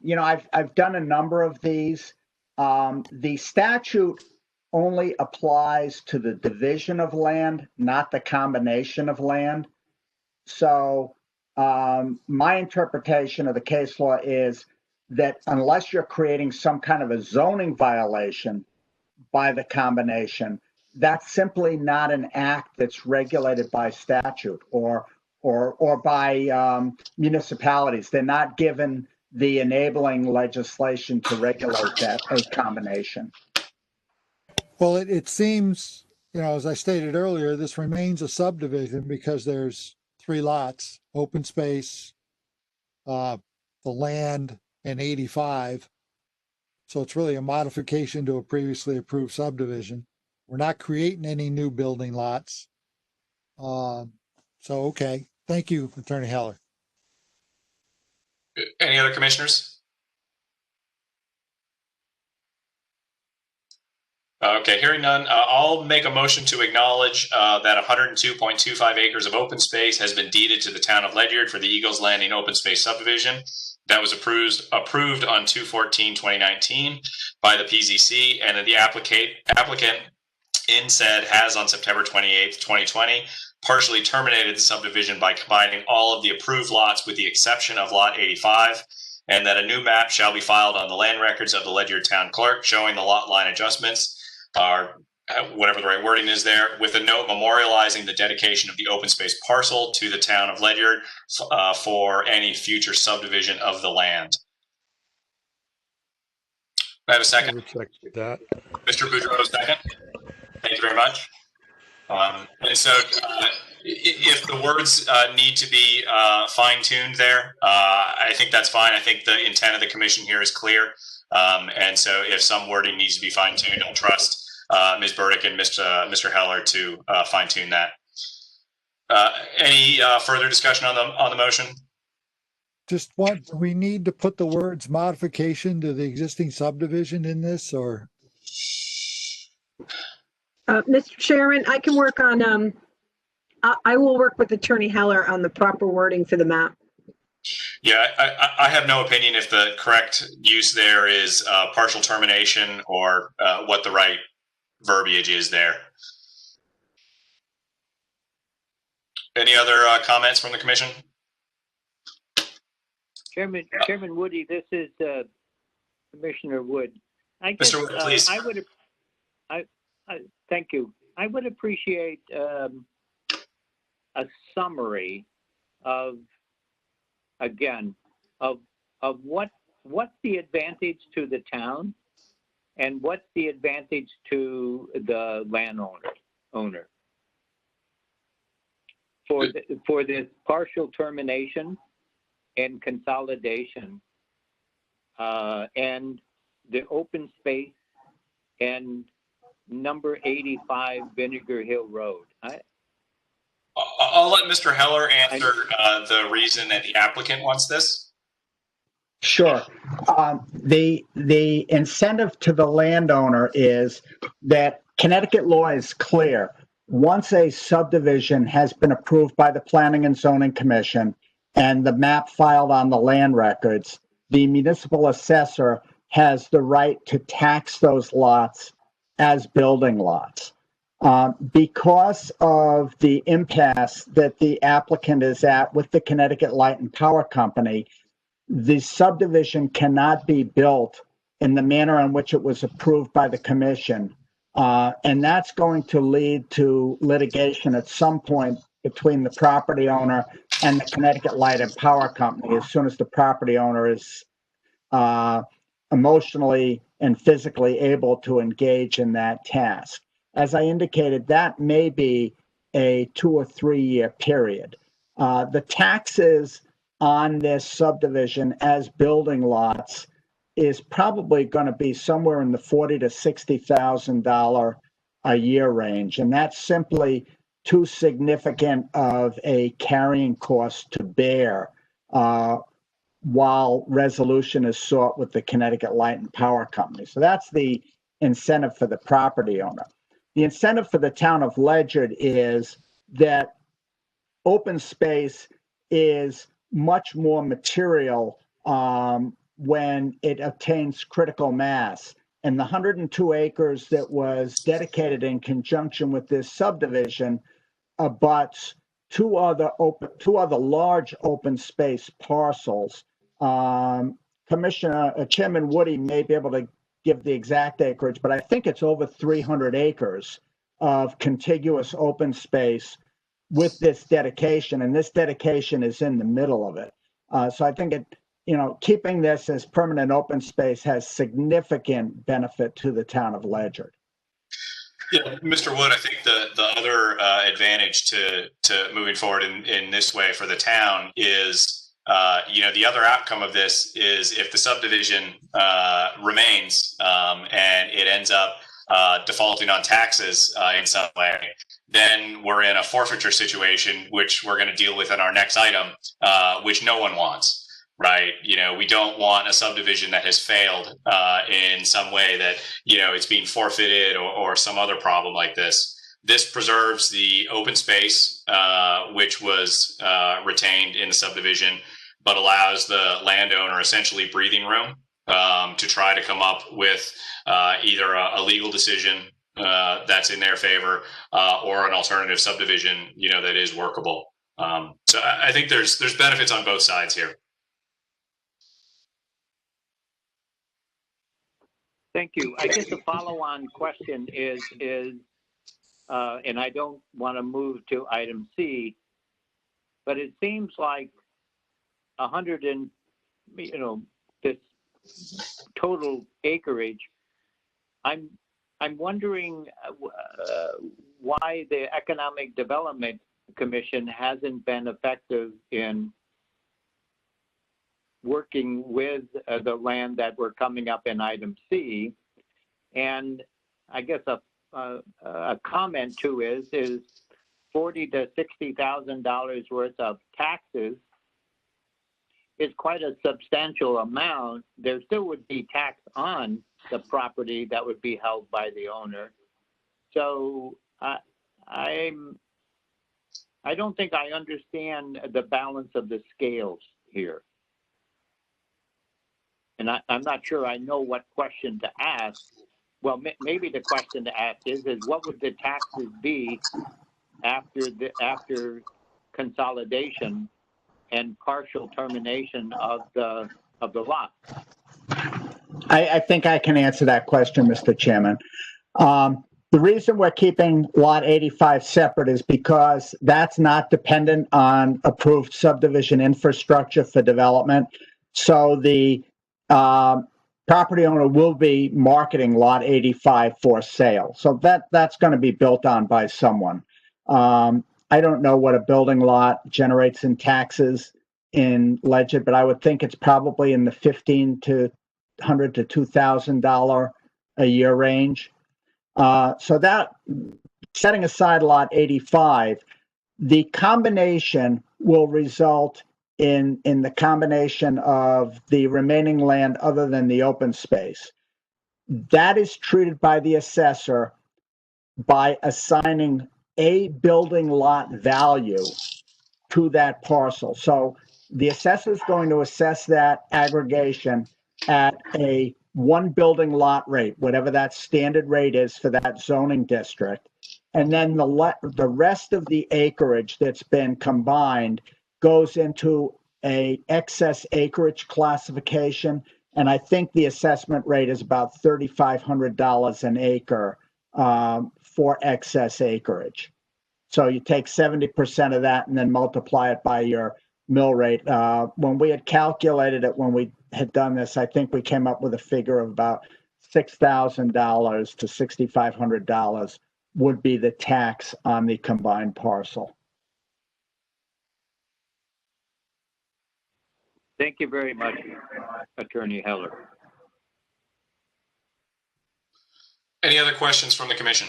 you know, I've done a number of these. The statute only applies to the division of land, not the combination of land. So my interpretation of the case law is that unless you're creating some kind of a zoning violation by the combination, that's simply not an act that's regulated by statute or by municipalities. They're not given the enabling legislation to regulate that a combination. Well, it seems, as I stated earlier, this remains a subdivision because there's 3 lots, open space, the land, and 85. So it's really a modification to a previously approved subdivision. We're not creating any new building lots. Okay. Thank you, Attorney Heller. Any other commissioners? Okay, hearing none, I'll make a motion to acknowledge that 102.25 acres of open space has been deeded to the town of Ledyard for the Eagles Landing open space subdivision. That was approved on 2/14/2019 by the PZC, and that the applicant in said has on September 28th, 2020, partially terminated the subdivision by combining all of the approved lots with the exception of lot 85, and that a new map shall be filed on the land records of the Ledyard Town Clerk showing the lot line adjustments, or whatever the right wording is there, with a note memorializing the dedication of the open space parcel to the town of Ledyard for any future subdivision of the land. I have a second. I would second that. Mr. Boudreau, second. Thank you very much. And so if the words need to be fine-tuned there, I think that's fine. I think the intent of the commission here is clear. And so if some wording needs to be fine-tuned, I'll trust Ms. Burdick and Mr. Heller to fine-tune that. Any further discussion on the motion? Just do we need to put the words modification to the existing subdivision in this, or? Mr. Chairman, I can work on, I will work with Attorney Heller on the proper wording for the map. Yeah, I have no opinion if the correct use there is partial termination or what the right verbiage is there. Any other comments from the commission? Chairman Woody, this is Commissioner Wood. I guess, Mr. Wood, please. Thank you. I would appreciate a summary of what's the advantage to the town and what's the advantage to the landowner for this partial termination and consolidation and the open space and number 85 Vinegar Hill Road. I'll let Mr. Heller answer the reason that the applicant wants this. Sure. The incentive to the landowner is that Connecticut law is clear. Once a subdivision has been approved by the Planning and Zoning Commission and the map filed on the land records, the municipal assessor has the right to tax those lots as building lots. Because of the impasse that the applicant is at with the Connecticut Light and Power Company, the subdivision cannot be built in the manner in which it was approved by the commission. And that's going to lead to litigation at some point between the property owner and the Connecticut Light and Power Company as soon as the property owner is emotionally and physically able to engage in that task. as I indicated, that may be a 2 or 3 year period. The taxes on this subdivision as building lots is probably going to be somewhere in the $40,000 to $60,000 a year range, and that's simply too significant of a carrying cost to bear while resolution is sought with the Connecticut Light and Power Company. So that's the incentive for the property owner. The incentive for the town of Ledyard is that open space is much more material when it attains critical mass. And the 102 acres that was dedicated in conjunction with this subdivision abuts two other large open space parcels. Chairman Woody may be able to give the exact acreage, but I think it's over 300 acres of contiguous open space with this dedication, and this dedication is in the middle of it. So I think keeping this as permanent open space has significant benefit to the town of Ledyard. Yeah, Mr. Wood, I think the other advantage to moving forward in this way for the town is, the other outcome of this is if the subdivision remains and it ends up defaulting on taxes in some way, then we're in a forfeiture situation, which we're going to deal with in our next item, which no one wants. Right. We don't want a subdivision that has failed in some way that, it's being forfeited or some other problem like this. This preserves the open space, which was retained in the subdivision, but allows the landowner essentially breathing room to try to come up with either a legal decision that's in their favor or an alternative subdivision, that is workable. So I think there's benefits on both sides here. Thank you. I guess a follow-on question is, and I don't want to move to item C, but it seems like 100 and, this total acreage. I'm wondering why the Economic Development Commission hasn't been effective in working with the land that we're coming up in item C. And I guess a comment too is $40,000 to $60,000 worth of taxes is quite a substantial amount. There still would be tax on the property that would be held by the owner. So I don't think I understand the balance of the scales here. And I'm not sure I know what question to ask. Well, maybe the question to ask is what would the taxes be after consolidation and partial termination of the lot? I think I can answer that question, Mr. Chairman. The reason we're keeping Lot 85 separate is because that's not dependent on approved subdivision infrastructure for development. So the property owner will be marketing Lot 85 for sale. So that's going to be built on by someone. I don't know what a building lot generates in taxes in Ledyard, but I would think it's probably in the $1,500 to $2,000 a year range. So that, setting aside Lot 85, the combination will result in the combination of the remaining land other than the open space. That is treated by the assessor by assigning a building lot value to that parcel. So the assessor is going to assess that aggregation at a one building lot rate, whatever that standard rate is for that zoning district. And then the rest of the acreage that's been combined goes into a excess acreage classification. And I think the assessment rate is about $3,500 an acre for excess acreage. So you take 70% of that and then multiply it by your mill rate. When we had calculated it, when we had done this, I think we came up with a figure of about $6,000 to $6,500 would be the tax on the combined parcel. Thank you very much, Attorney Heller. Any other questions from the commission?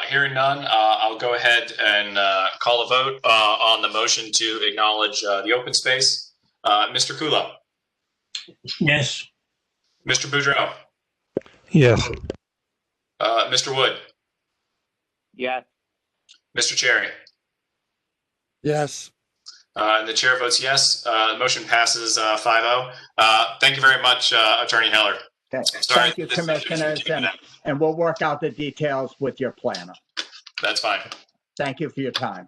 Hearing none, I'll go ahead and call a vote on the motion to acknowledge the open space. Mr. Kula. Yes. Mr. Boudreau. Yes. Mr. Wood. Yes. Mr. Cherry. Yes. And the chair votes yes. The motion passes 5-0. Thank you very much, Attorney Heller. Okay. Sorry, Thank you, commissioners, and we'll work out the details with your planner. That's fine. Thank you for your time.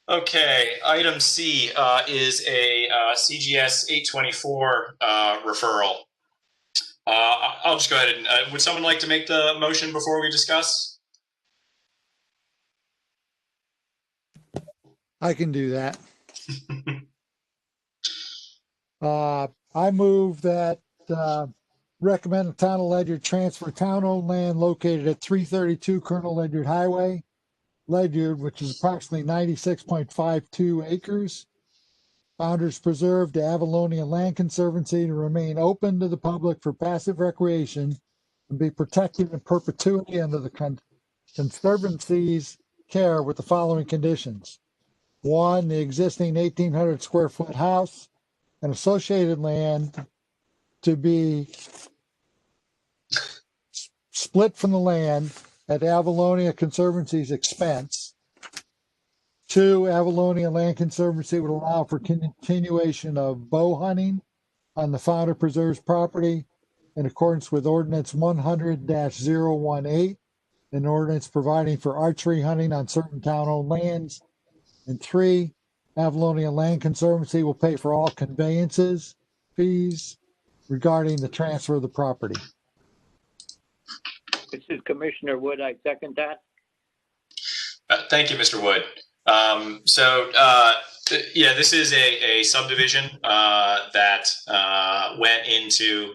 Okay, item C is a CGS 824 referral. I'll just go ahead and, would someone like to make the motion before we discuss? I can do that. I move that recommend the town of Ledyard transfer town-owned land located at 332 Colonel Ledyard Highway, Ledyard, which is approximately 96.52 acres, Founders Preserve to Avalonia Land Conservancy to remain open to the public for passive recreation and be protected in perpetuity under the Conservancy's care with the following conditions. 1, the existing 1,800 square foot house and associated land to be split from the land at Avalonia Conservancy's expense. 2, Avalonia Land Conservancy would allow for continuation of bow hunting on the Founder Preserves property in accordance with Ordinance 100-018, an ordinance providing for archery hunting on certain town-owned lands. And 3, Avalonia Land Conservancy will pay for all conveyances, fees regarding the transfer of the property. This is Commissioner Wood. I second that. Thank you, Mr. Wood. Yeah, this is a subdivision that went into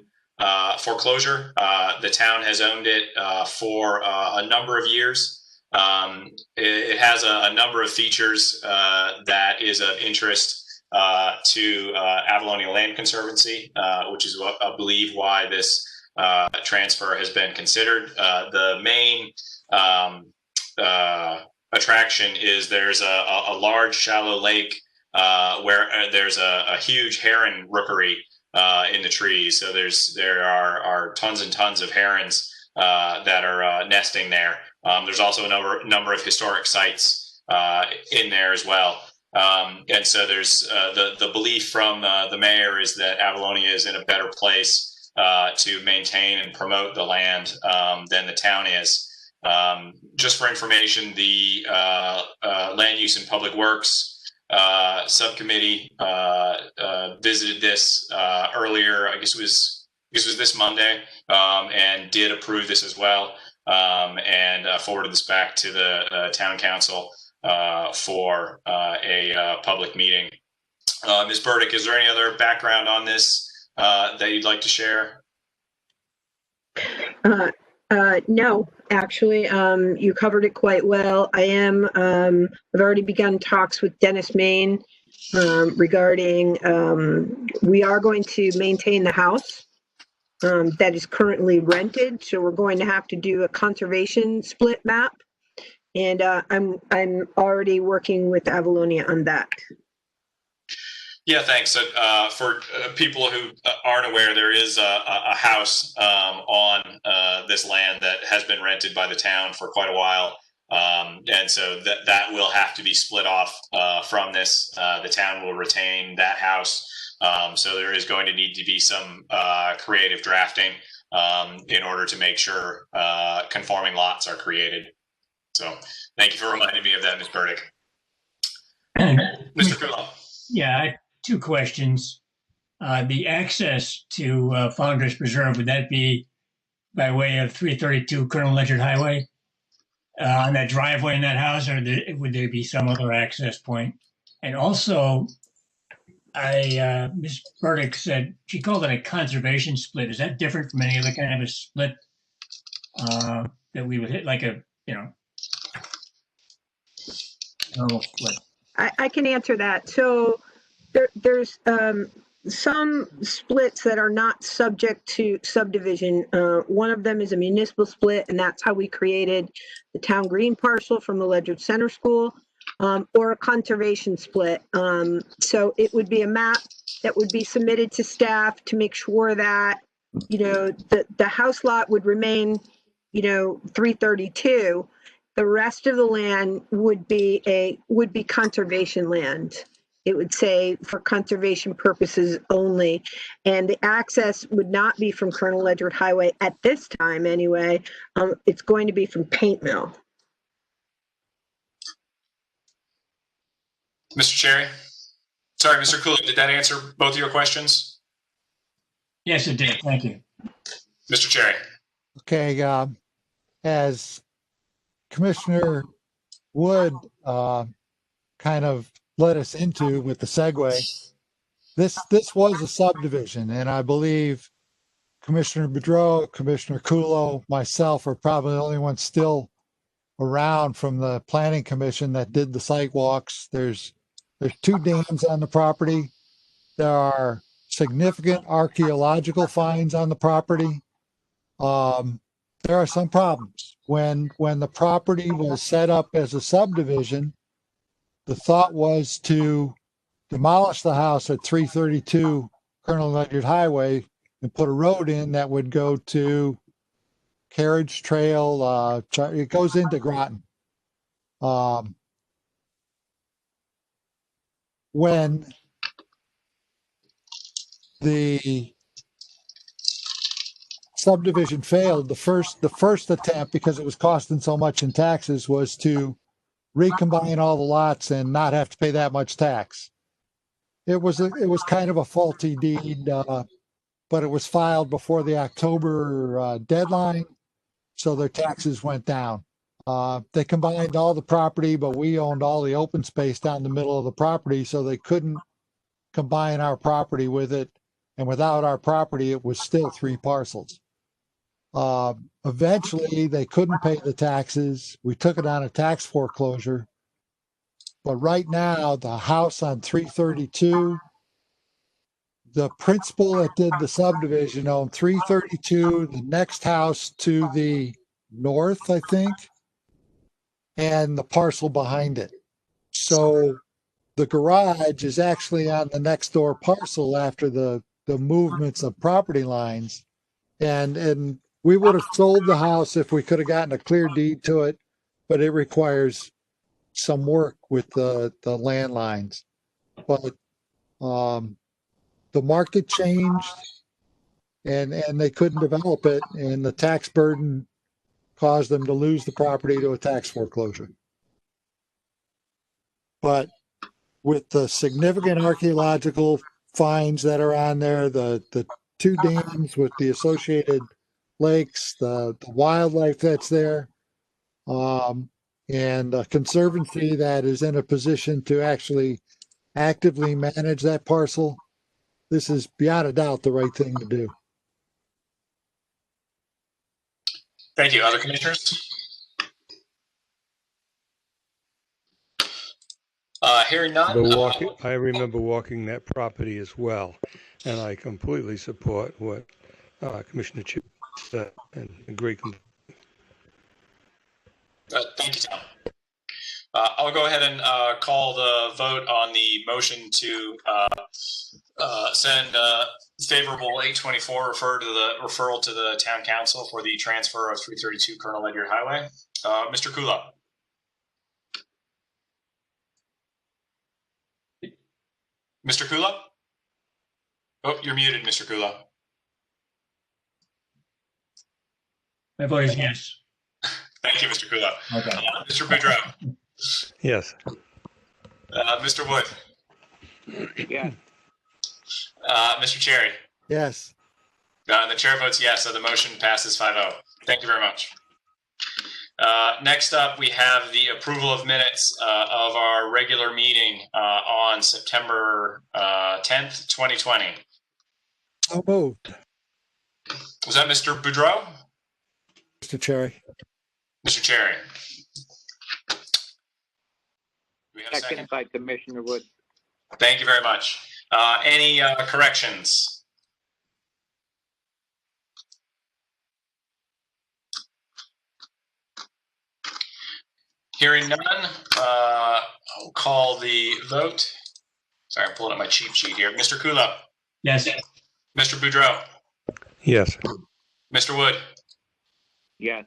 foreclosure. The town has owned it for a number of years. It has a number of features that is of interest to Avalonia Land Conservancy, which is what I believe why this transfer has been considered. The main attraction is there's a large shallow lake where there's a huge heron rookery in the trees. So there are tons and tons of herons that are nesting there. There's also a number of historic sites in there as well. And so there's the belief from the mayor is that Avalonia is in a better place to maintain and promote the land than the town is. Just for information, the Land Use and Public Works subcommittee visited this earlier. I guess it was this Monday, and did approve this as well, and forwarded this back to the town council for a public meeting. Ms. Burdick, is there any other background on this that you'd like to share? No, actually, you covered it quite well. I've already begun talks with Dennis Main regarding, we are going to maintain the house that is currently rented. So we're going to have to do a conservation split map. And I'm already working with Avalonia on that. Yeah, thanks. So, for people who aren't aware, there is a house on this land that has been rented by the town for quite a while. And so that will have to be split off from this. The town will retain that house. So there is going to need to be some creative drafting in order to make sure conforming lots are created. So thank you for reminding me of that, Ms. Burdick. Mr. Kula. Yeah, I have 2 questions. The access to Founders Preserve, would that be by way of 332 Colonel Ledyard Highway on that driveway in that house, or would there be some other access point? And also, Ms. Burdick said, she called it a conservation split. Is that different from any other kind of a split that we would hit, like a, normal split? I can answer that. So there's some splits that are not subject to subdivision. One of them is a municipal split, and that's how we created the town green parcel from the Ledyard Center School, or a conservation split. So it would be a map that would be submitted to staff to make sure that, the house lot would remain, 332. The rest of the land would be conservation land. It would say for conservation purposes only. And the access would not be from Colonel Ledyard Highway at this time anyway. It's going to be from Paint Mill. Mr. Cherry? Sorry, Mr. Cooley, did that answer both of your questions? Yes, it did. Thank you. Mr. Cherry? Okay, as Commissioner Wood kind of led us into with the segue, this was a subdivision, and I believe Commissioner Boudreau, Commissioner Kulo, myself are probably the only ones still around from the Planning Commission that did the site walks. There's 2 dams on the property. There are significant archaeological finds on the property. There are some problems. When the property was set up as a subdivision, the thought was to demolish the house at 332 Colonel Ledyard Highway and put a road in that would go to Carriage Trail. It goes into Groton. When the subdivision failed, the first attempt, because it was costing so much in taxes, was to recombine all the lots and not have to pay that much tax. It was kind of a faulty deed, but it was filed before the October deadline, so their taxes went down. They combined all the property, but we owned all the open space down the middle of the property, so they couldn't combine our property with it. And without our property, it was still 3 parcels. Eventually, they couldn't pay the taxes. We took it on a tax foreclosure. But right now, the house on 332, the principal that did the subdivision owned 332, the next house to the north, I think, and the parcel behind it. So the garage is actually on the next door parcel after the movements of property lines. And we would have sold the house if we could have gotten a clear deed to it, but it requires some work with the land lines. But the market changed and they couldn't develop it, and the tax burden caused them to lose the property to a tax foreclosure. But with the significant archaeological finds that are on there, the 2 dams with the associated lakes, the wildlife that's there, and a conservancy that is in a position to actually actively manage that parcel, this is beyond a doubt the right thing to do. Thank you. Other commissioners? Hearing none. I remember walking that property as well, and I completely support what Commissioner Chu said and agree completely. Thank you, Tom. I'll go ahead and call the vote on the motion to send favorable 824 referral to the town council for the transfer of 332 Colonel Ledyard Highway. Mr. Kula. Mr. Kula? Oh, you're muted, Mr. Kula. My vote is yes. Thank you, Mr. Kula. Okay. Mr. Boudreau. Yes. Mr. Wood. Yes. Mr. Cherry. Yes. The chair votes yes, so the motion passes 5-0. Thank you very much. Next up, we have the approval of minutes of our regular meeting on September 10th, 2020. So moved. Was that Mr. Boudreau? Mr. Cherry. Mr. Cherry. Do we have a Second second? by Commissioner Wood. Thank you very much. Any corrections? Hearing none, I'll call the vote. Sorry, I'm pulling up my cheat sheet here. Mr. Kula. Yes. Mr. Boudreau. Yes. Mr. Wood. Yes.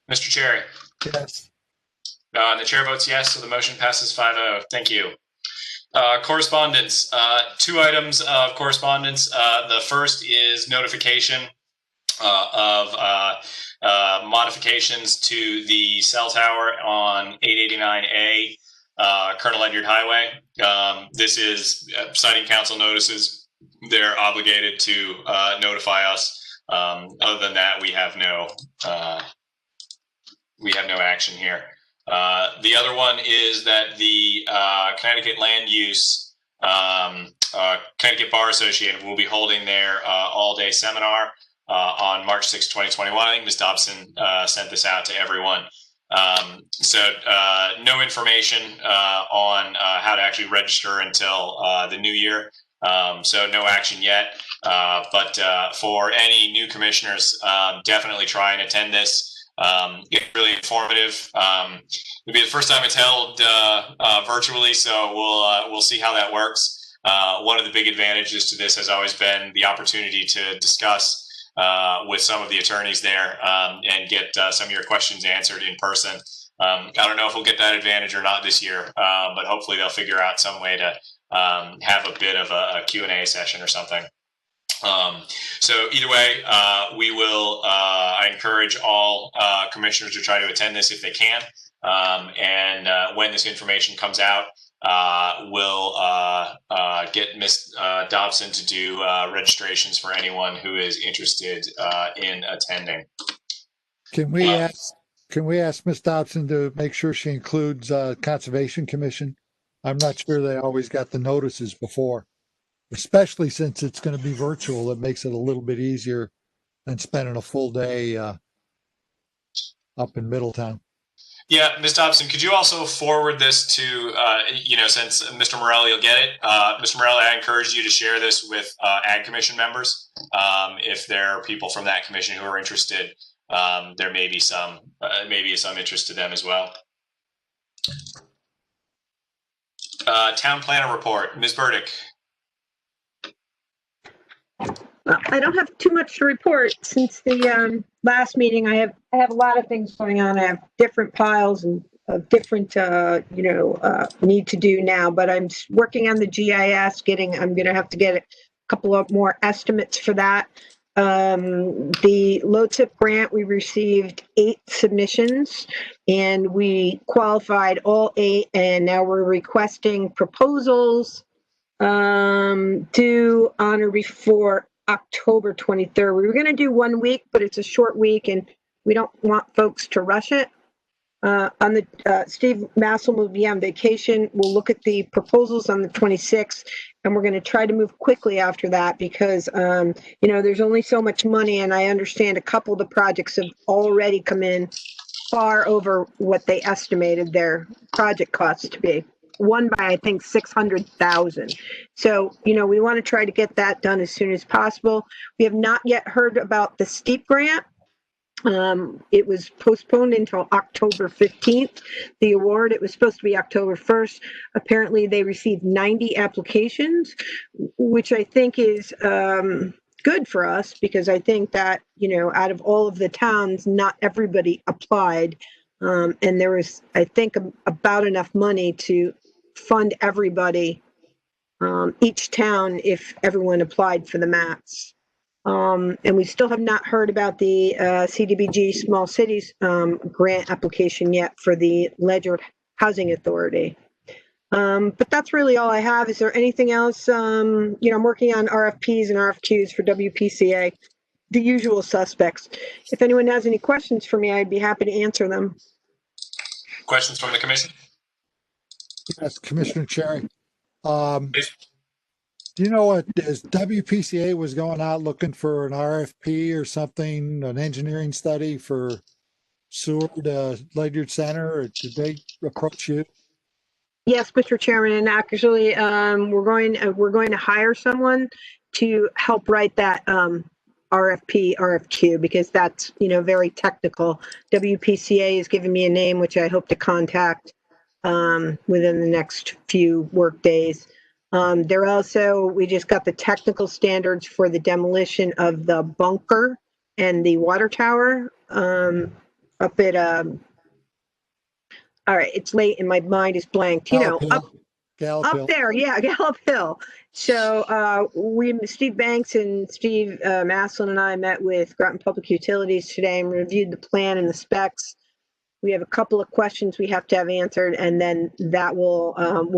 Mr. Cherry. Yes. And the chair votes yes, so the motion passes 5-0. Thank you. Correspondence. 2 items of correspondence. The first is notification of modifications to the cell tower on 889A Colonel Ledyard Highway. This is citing council notices. They're obligated to notify us. Other than that, we have no action here. The other one is that the Connecticut Land Use Connecticut Bar Association will be holding their all-day seminar on March 6, 2021. I think Ms. Dobson sent this out to everyone. No information on how to actually register until the new year. So no action yet. But for any new commissioners, definitely try and attend this. It's really informative. It'll be the first time it's held virtually, so we'll see how that works. One of the big advantages to this has always been the opportunity to discuss with some of the attorneys there and get some of your questions answered in person. I don't know if we'll get that advantage or not this year, but hopefully they'll figure out some way to have a bit of a Q&A session or something. So either way, we will, I encourage all commissioners to try to attend this if they can. And when this information comes out, we'll get Ms. Dobson to do registrations for anyone who is interested in attending. Can we ask Ms. Dobson to make sure she includes Conservation Commission? I'm not sure they always got the notices before, especially since it's going to be virtual. It makes it a little bit easier than spending a full day up in Middletown. Yeah, Ms. Dobson, could you also forward this to, since Mr. Morelli will get it, Mr. Morelli, I encourage you to share this with Ag Commission members. If there are people from that commission who are interested, there may be some interest to them as well. Town planner report, Ms. Burdick. I don't have too much to report since the last meeting. I have a lot of things going on. I have different piles and different need to do now, but I'm working on the GIS. I'm going to have to get a couple of more estimates for that. The low tip grant, we received 8 submissions and we qualified all 8, and now we're requesting proposals due on or before October 23rd. We were going to do 1 week, but it's a short week and we don't want folks to rush it. Steve Massel will be on vacation. We'll look at the proposals on the 26th, and we're going to try to move quickly after that because, there's only so much money, and I understand a couple of the projects have already come in far over what they estimated their project costs to be. One by, I think, 600,000. So, we want to try to get that done as soon as possible. We have not yet heard about the steep grant. It was postponed until October 15th. The award, it was supposed to be October 1st. Apparently they received 90 applications, which I think is good for us because I think that, out of all of the towns, not everybody applied. And there was, I think, about enough money to fund everybody, each town, if everyone applied for the mats. And we still have not heard about the CDBG Small Cities grant application yet for the Ledyard Housing Authority. But that's really all I have. Is there anything else? I'm working on RFPs and RFQs for WPCA. the usual suspects. If anyone has any questions for me, I'd be happy to answer them. Questions from the commission? Yes, Commissioner Cherry. Please. Do you know what, as WPCA was going out looking for an RFP or something, an engineering study for sewer to Ledyard Center, or did they approach you? Yes, Mr. Chairman, and actually, we're going to hire someone to help write that RFQ, because that's, very technical. WPCA has given me a name, which I hope to contact within the next few work days. We just got the technical standards for the demolition of the bunker and the water tower up at, all right, it's late and my mind is blanked, Gallop up Hill. there, yeah, Gallop Hill. So Steve Banks and Steve Maslin and I met with Groton Public Utilities today and reviewed the plan and the specs. We have a couple of questions we have to have answered, and then that we'll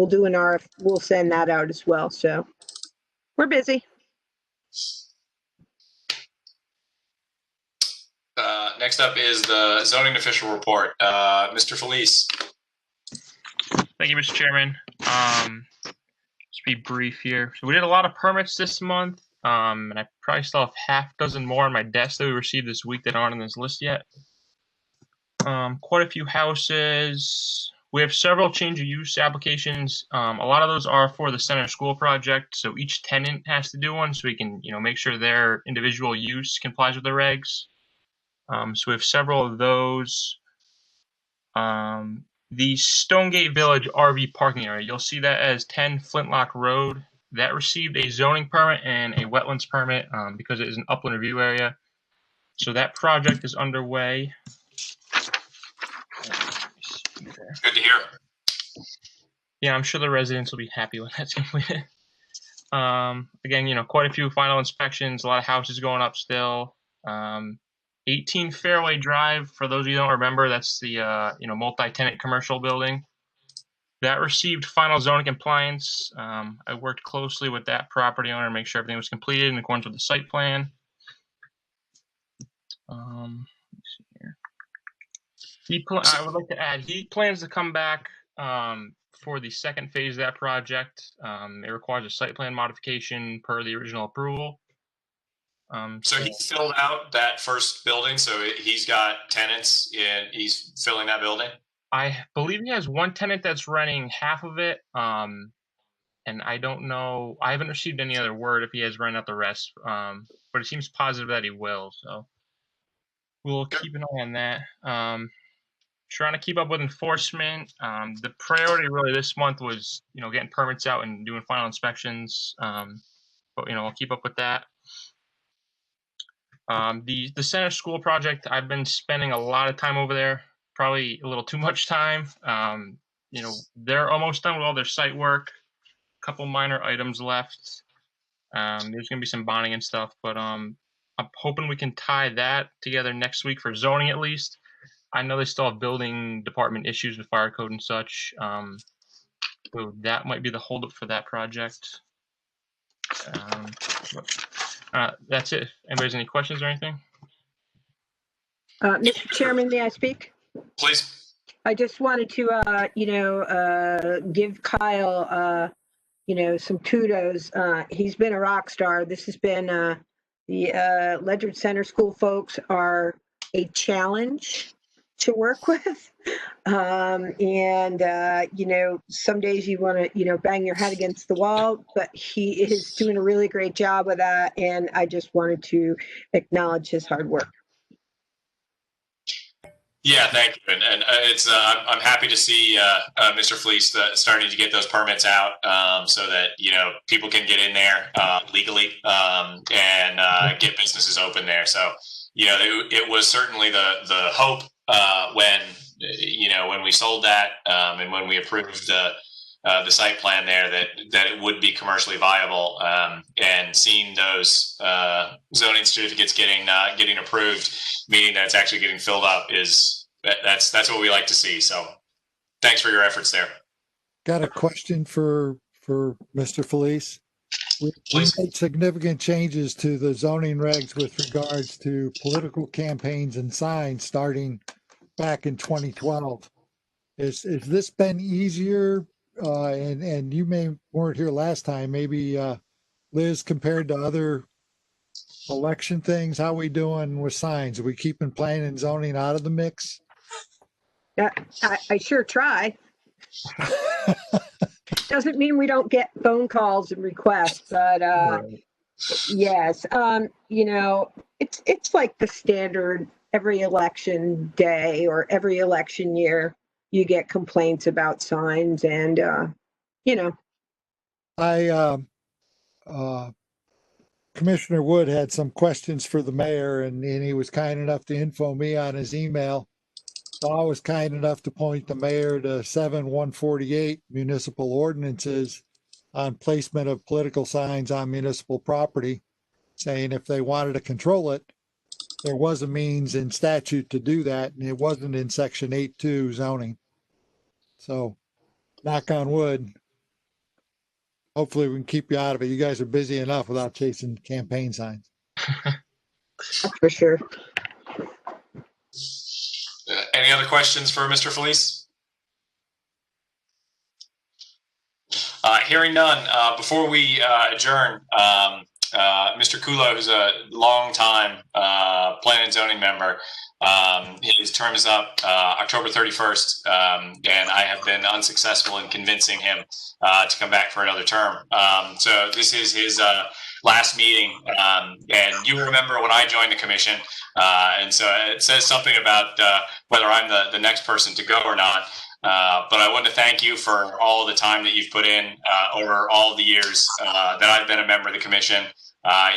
do an RF, we'll send that out as well. So we're busy. Next up is the zoning official report. Mr. Felice. Thank you, Mr. Chairman. Just be brief here. So we did a lot of permits this month, and I probably still have half dozen more on my desk that we received this week that aren't on this list yet. Quite a few houses. We have several change of use applications. A lot of those are for the center school project, so each tenant has to do one, so we can, make sure their individual use complies with the regs. So we have several of those. The Stonegate Village RV parking area, you'll see that as 10 Flintlock Road. That received a zoning permit and a wetlands permit because it is an upland review area. So that project is underway. Good to hear. Yeah, I'm sure the residents will be happy when that's completed. Again, quite a few final inspections, a lot of houses going up still. 18 Fairway Drive, for those of you who don't remember, that's the multi-tenant commercial building. That received final zoning compliance. I worked closely with that property owner to make sure everything was completed in accordance with the site plan. Let's see here. I would like to add, he plans to come back for the second phase of that project. It requires a site plan modification per the original approval. So he filled out that first building, so he's got tenants and he's filling that building? I believe he has one tenant that's renting half of it, and I don't know, I haven't received any other word if he has rented out the rest, but it seems positive that he will, so we'll keep an eye on that. Trying to keep up with enforcement. The priority really this month was, getting permits out and doing final inspections, but, I'll keep up with that. The center school project, I've been spending a lot of time over there, probably a little too much time. They're almost done with all their site work, a couple minor items left. There's going to be some bonding and stuff, but I'm hoping we can tie that together next week for zoning at least. I know they still have building department issues with fire code and such, so that might be the holdup for that project. That's it. Anybody has any questions or anything? Mr. Chairman, may I speak? Please. I just wanted to, give Kyle, some kudos. He's been a rock star. This has been, the Ledyard Center School folks are a challenge to work with. Some days you want to, bang your head against the wall, but he is doing a really great job with that. And I just wanted to acknowledge his hard work. Yeah, thank you. And it's I'm happy to see Mr. Fleece starting to get those permits out so that, people can get in there legally and get businesses open there. So, it was certainly the hope when we sold that and when we approved the site plan there that it would be commercially viable, and seeing those zoning certificates getting approved, meaning that it's actually getting filled up, that's what we like to see. So thanks for your efforts there. Got a question for Mr. Felice. we Please. made significant changes to the zoning regs with regards to political campaigns and signs starting back in 2012. Is this been easier? And you weren't here last time. Maybe Liz, compared to other election things, how we doing with signs? Are we keeping planning and zoning out of the mix? Yeah, I sure try. Doesn't mean we don't get phone calls and requests, but yes, you know, it's like the standard every election day or every election year, you get complaints about signs and, you know. Commissioner Wood had some questions for the mayor and he was kind enough to info me on his email. So I was kind enough to point the mayor to 7148 municipal ordinances on placement of political signs on municipal property, saying if they wanted to control it, there was a means in statute to do that, and it wasn't in section 8.2 zoning. So knock on wood. Hopefully we can keep you out of it. You guys are busy enough without chasing campaign signs. For sure. Any other questions for Mr. Felice? Hearing none, before we adjourn, Mr. Kulo, who's a long-time planning and zoning member, his term is up October 31st, and I have been unsuccessful in convincing him to come back for another term. So this is his last meeting, and you remember when I joined the commission, and so it says something about whether I'm the next person to go or not. But I want to thank you for all the time that you've put in over all the years that I've been a member of the commission.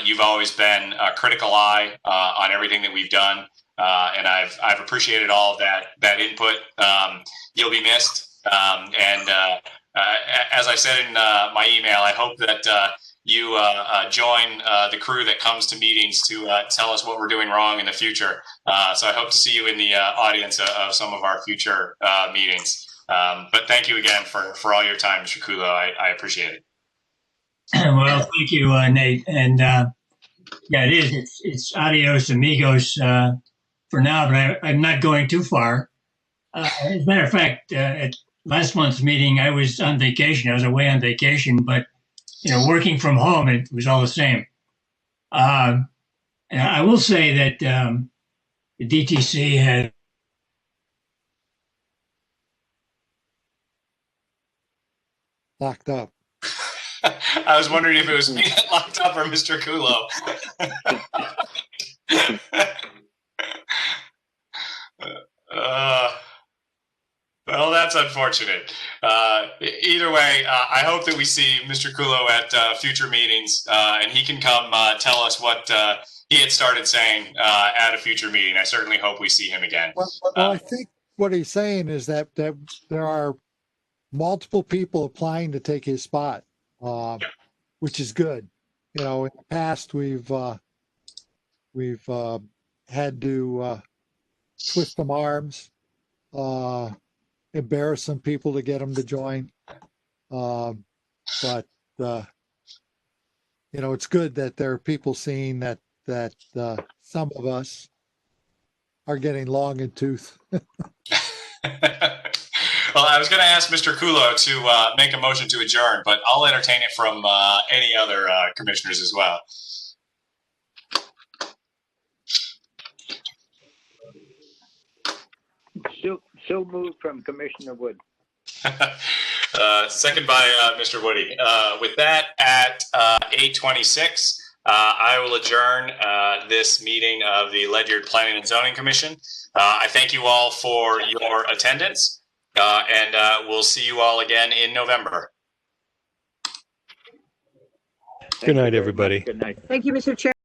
You've always been a critical eye on everything that we've done, and I've appreciated all of that input. You'll be missed, and as I said in my email, I hope that you join the crew that comes to meetings to tell us what we're doing wrong in the future. So I hope to see you in the audience of some of our future meetings. But thank you again for all your time, Mr. Kulo. I appreciate it. Well, thank you, Nate. And yeah, it is. It's adios amigos for now, but I'm not going too far. As a matter of fact, at last month's meeting, I was on vacation. I was away on vacation, but working from home, it was all the same. And I will say that the DTC had locked up. I was wondering if it was me that locked up or Mr. Kulo. Well, that's unfortunate. Either way, I hope that we see Mr. Kulo at future meetings, and he can come tell us what he had started saying at a future meeting. I certainly hope we see him again. Well, I think what he's saying is that there are multiple people applying to take his spot, which is good. In the past we've had to twist some arms, embarrass some people to get them to join. But it's good that there are people seeing that some of us are getting long in tooth. Well, I was going to ask Mr. Kulo to make a motion to adjourn, but I'll entertain it from any other commissioners as well. So moved from Commissioner Wood. Second by Mr. Woody. With that, at 8:26, I will adjourn this meeting of the Ledyard Planning and Zoning Commission. I thank you all for your attendance. And we'll see you all again in November. Good night, everybody. Good night. Thank you, Mr. Chair.